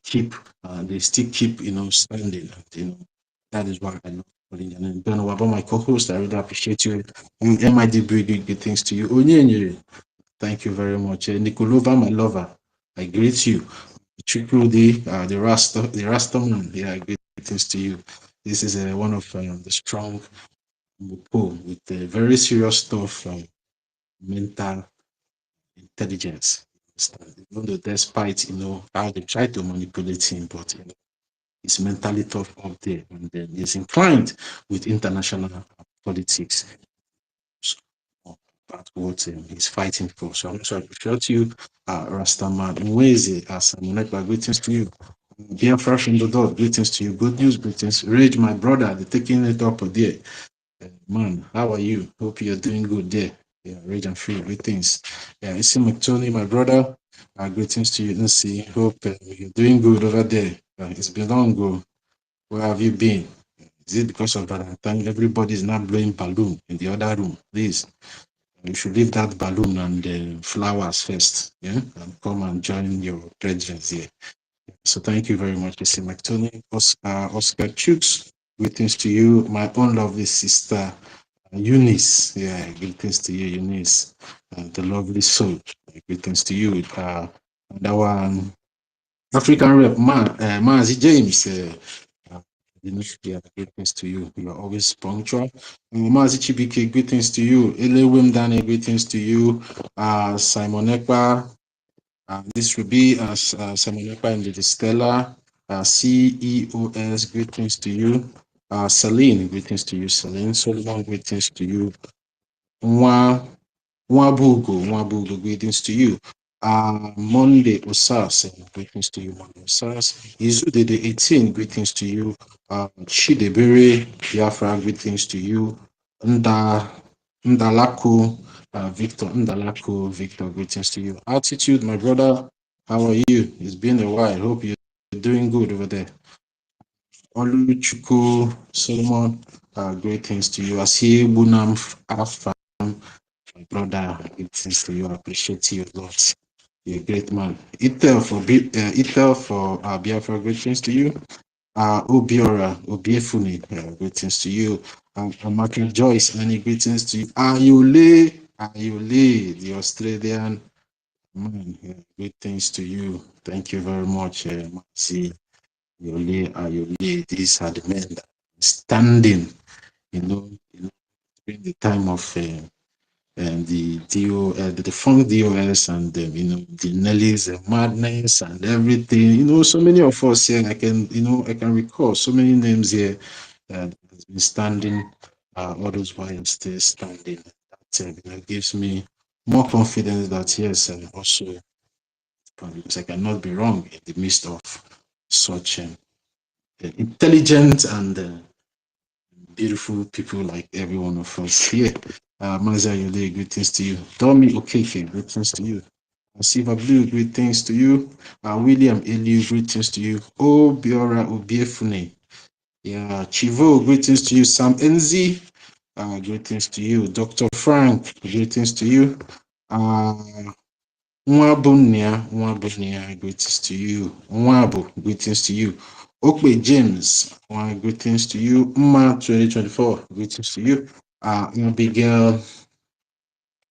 still keep, standing, and that is why I love calling your name. Ben, about my co-host, I really appreciate you. MID bring good things to you. Onyenye, thank you very much. Nikolova, my lover, I greet you. Chukwudi, the Rasta man, yeah, greetings to you. This is one of the strong poem with very serious stuff, mental intelligence. Even though despite, how they try to manipulate him, but he's mentally tough up there, and then he's inclined with international politics. That's what he's fighting for. So I'm sorry to shout you, Rastaman. Mwezi, Samonekba, greetings to you. Dear fresh in the door, greetings to you. Good news, greetings. Rage, my brother, they're taking it up there. Man, how are you? Hope you're doing good there. Yeah, Rage and Free, greetings. Yeah, Issy McTony, my brother, greetings to you. Nancy, hope you're doing good over there. It's been long ago. Where have you been? Is it because of Valentine? Everybody's now blowing balloon in the other room. Please, you should leave that balloon and flowers first, yeah, and come and join your brethren here. So thank you very much, Mr. McTony. Oscar Chooks, greetings to you. My own lovely sister, Eunice. Yeah, greetings to you, Eunice. The lovely soul. Greetings to you. And our African rep, Mazi James. Yeah, greetings to you. You are always punctual. Mazi Chibike, greetings to you. Elewim Dane, greetings to you. Simon Ekpa, this will be Simon Ekpa and the Stella. CEOS, greetings to you. Celine, greetings to you. Celine Solomon, greetings to you. Nwabugo, greetings to you. Monday Osas, greetings to you, Monday Osas. Izude the 18, greetings to you. Chidebere Biafra, greetings to you. Ndalako, Victor, greetings to you. Altitude, my brother, how are you? It's been a while. Hope you're doing good over there. Oluchuku Solomon, greetings to you. Asi Bunam Afam, my brother, greetings to you. I appreciate you a lot. You're a great man. Itel for Biafra, greetings to you. Obiora, Obiefuni, greetings to you. Michael Joyce, any greetings to you. Ayole, the Australian man, greetings to you. Thank you very much, Maxi. Ayole, these are the men that are standing, during the time of the the defunct DOS and the Nelly's madness and everything. So many of us here, I can recall so many names here that has been standing all those while still standing. That gives me more confidence that yes, and also because I cannot be wrong in the midst of such intelligent and beautiful people like every one of us here. Maza Yole, greetings to you. Tommy Okeke, greetings to you. Siva Blue, greetings to you. William Eliu, greetings to you. Biora Obiefune. Yeah, Chivo, greetings to you. Sam Enzi, greetings to you. Dr. Frank, greetings to you. Nwabunia, greetings to you. Nwabu, greetings to you. Okwe James, greetings to you. Mma 2024, greetings to you. Abigail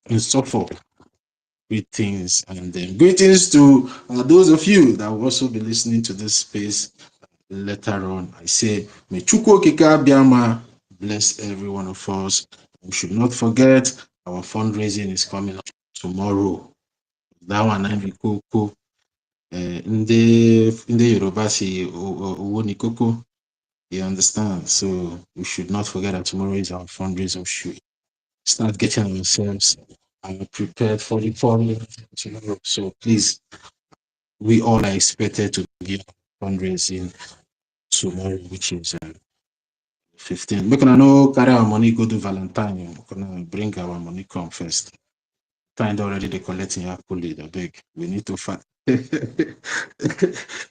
in Suffolk, greetings. And then greetings to those of you that will also be listening to this space later on. I say, may Chukwu Okike Abiama bless every one of us. We should not forget our fundraising is coming up tomorrow. That one I be cool. Ndị Yoruba say owo ni koko. You understand? So we should not forget that tomorrow is our fundraiser. We should start getting ourselves prepared for the following tomorrow. So please we all are expected to give fundraising tomorrow, which is 15. Make I know carry our money go to Valentine. We're gonna bring our money come first. Find already the collecting happily, the big. We need to find.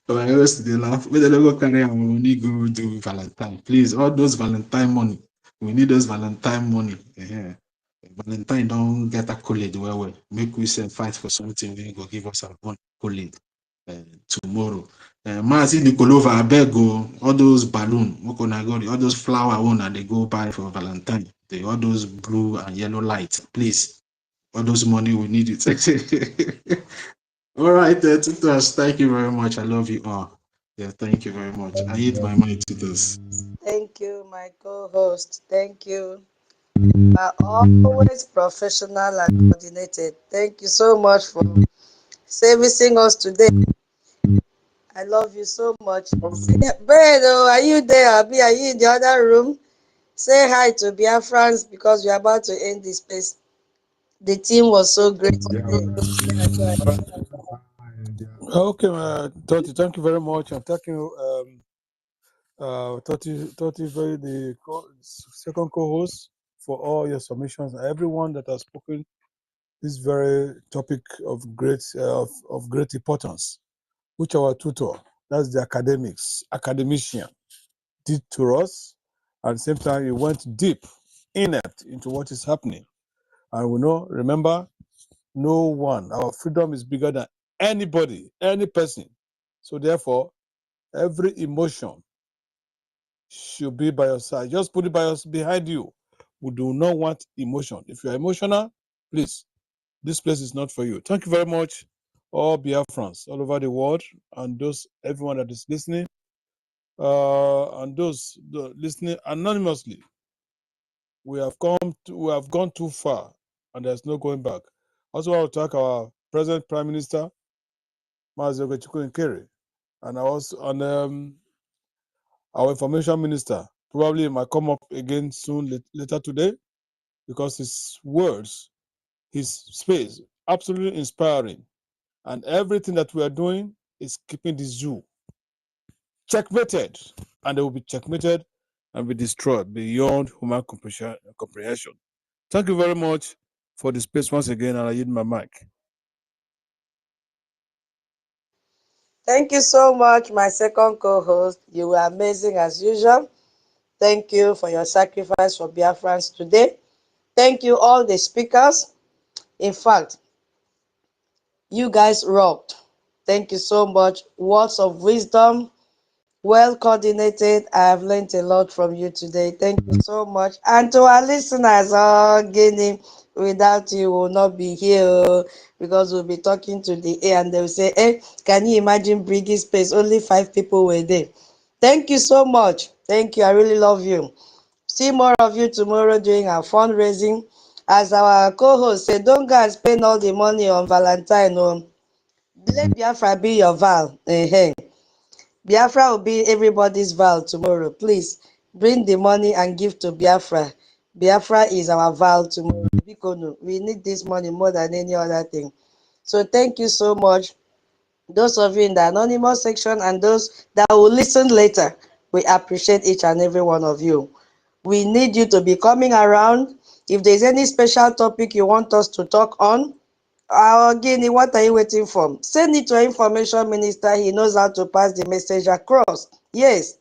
My host they laugh. We don't go carry our money go do Valentine. Please, all those Valentine money. We need those Valentine money. Yeah. Valentine don't get a college well. Make we say fight for something. We go give us our own college tomorrow. Mazi Nikolova, I beg go. All those balloon, all those flower one and they go buy for Valentine. All those blue and yellow lights. Please, all those money we need it. All right, tutors, thank you very much. I love you all. Yeah, thank you very much. I eat my money, tutors. Thank you, my co-host. Thank you. You are always professional and coordinated. Thank you so much for servicing us today. I love you so much. Bedo, are you there? Abi, are you in the other room? Say hi to Biafrans because we're about to end this place. The team was so great today. Yeah, go ahead. Okay, Toti, thank you very much. I'm thanking you, Toti, very the second co-host for all your submissions. Everyone that has spoken this very topic of great importance, which our tutor, that's the academician, did to us. At the same time, he went deep, inept into what is happening. And we know, remember, no one, our freedom is bigger than anybody, any person. So therefore, every emotion should be by your side. Just put it behind you. We do not want emotion. If you are emotional, please, this place is not for you. Thank you very much, all Biafrans all over the world, and everyone that is listening, and those listening anonymously. We have gone too far, and there's no going back. Also, I want to thank our present Prime Minister, NKERE, and our information minister. Probably might come up again soon, later today, because his words, his space, absolutely inspiring, and everything that we are doing is keeping the zoo checkmated, and they will be checkmated and be destroyed beyond human comprehension. Thank you very much for the space once again, and I yield my mic. Thank you so much, my second co-host. You were amazing as usual. Thank you for your sacrifice for Biafrans today. Thank you, all the speakers. In fact, you guys rocked. Thank you so much. Words of wisdom, well coordinated. I have learned a lot from you today. Thank you so much. And to our listeners, Guinea, without you, will not be here because we'll be talking to the air and they'll say, hey, can you imagine bringing space? Only 5 people were there. Thank you so much. Thank you. I really love you. See more of you tomorrow during our fundraising. As our co-host said, don't go and spend all the money on Valentine. Let Biafra be your val. Biafra will be everybody's val tomorrow. Please bring the money and give to Biafra. Biafra is our val tomorrow. We need this money more than any other thing. So thank you so much. Those of you in the anonymous section and those that will listen later, we appreciate each and every one of you. We need you to be coming around. If there's any special topic you want us to talk on, Guinea, what are you waiting for? Send it to our information minister. He knows how to pass the message across. Yes,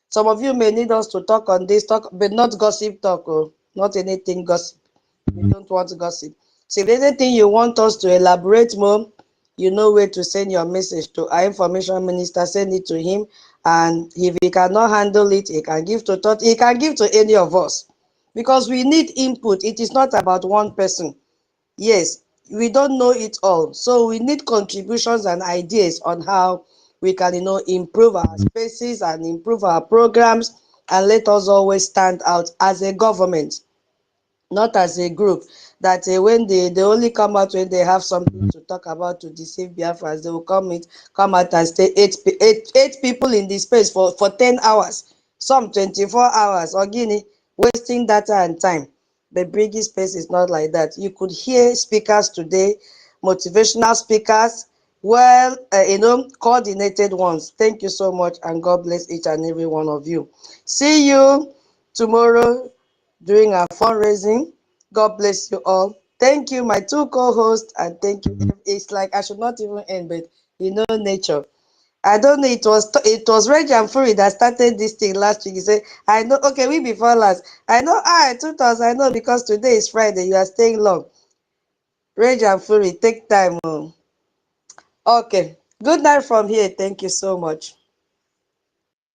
some of you may need us to talk on this, but not gossip talk, not anything gossip. We don't want gossip. So if there's anything you want us to elaborate more, you know where to send your message to our information minister. Send it to him, and if he cannot handle it, he can give to he can give to any of us, because we need input. It is not about one person. Yes, we don't know it all, so we need contributions and ideas on how we can, improve our spaces and improve our programs, and let us always stand out as a government, not as a group that when they only come out when they have something to talk about to deceive Biafrans. They will come out and stay eight people in the space for 10 hours, some 24 hours, or Guinea, wasting data and time. But bringing space is not like that. You could hear speakers today, motivational speakers, well, coordinated ones. Thank you so much, and God bless each and every one of you. See you tomorrow during our fundraising. God bless you all. Thank you, my two co-hosts, and thank you. It's like I should not even end, but nature. I don't know. It was Reg and Fury that started this thing last week. He said, "I know." Okay, we before last. I know. I 2000. I know because today is Friday. You are staying long. Reg and Fury, take time. Okay. Good night from here. Thank you so much.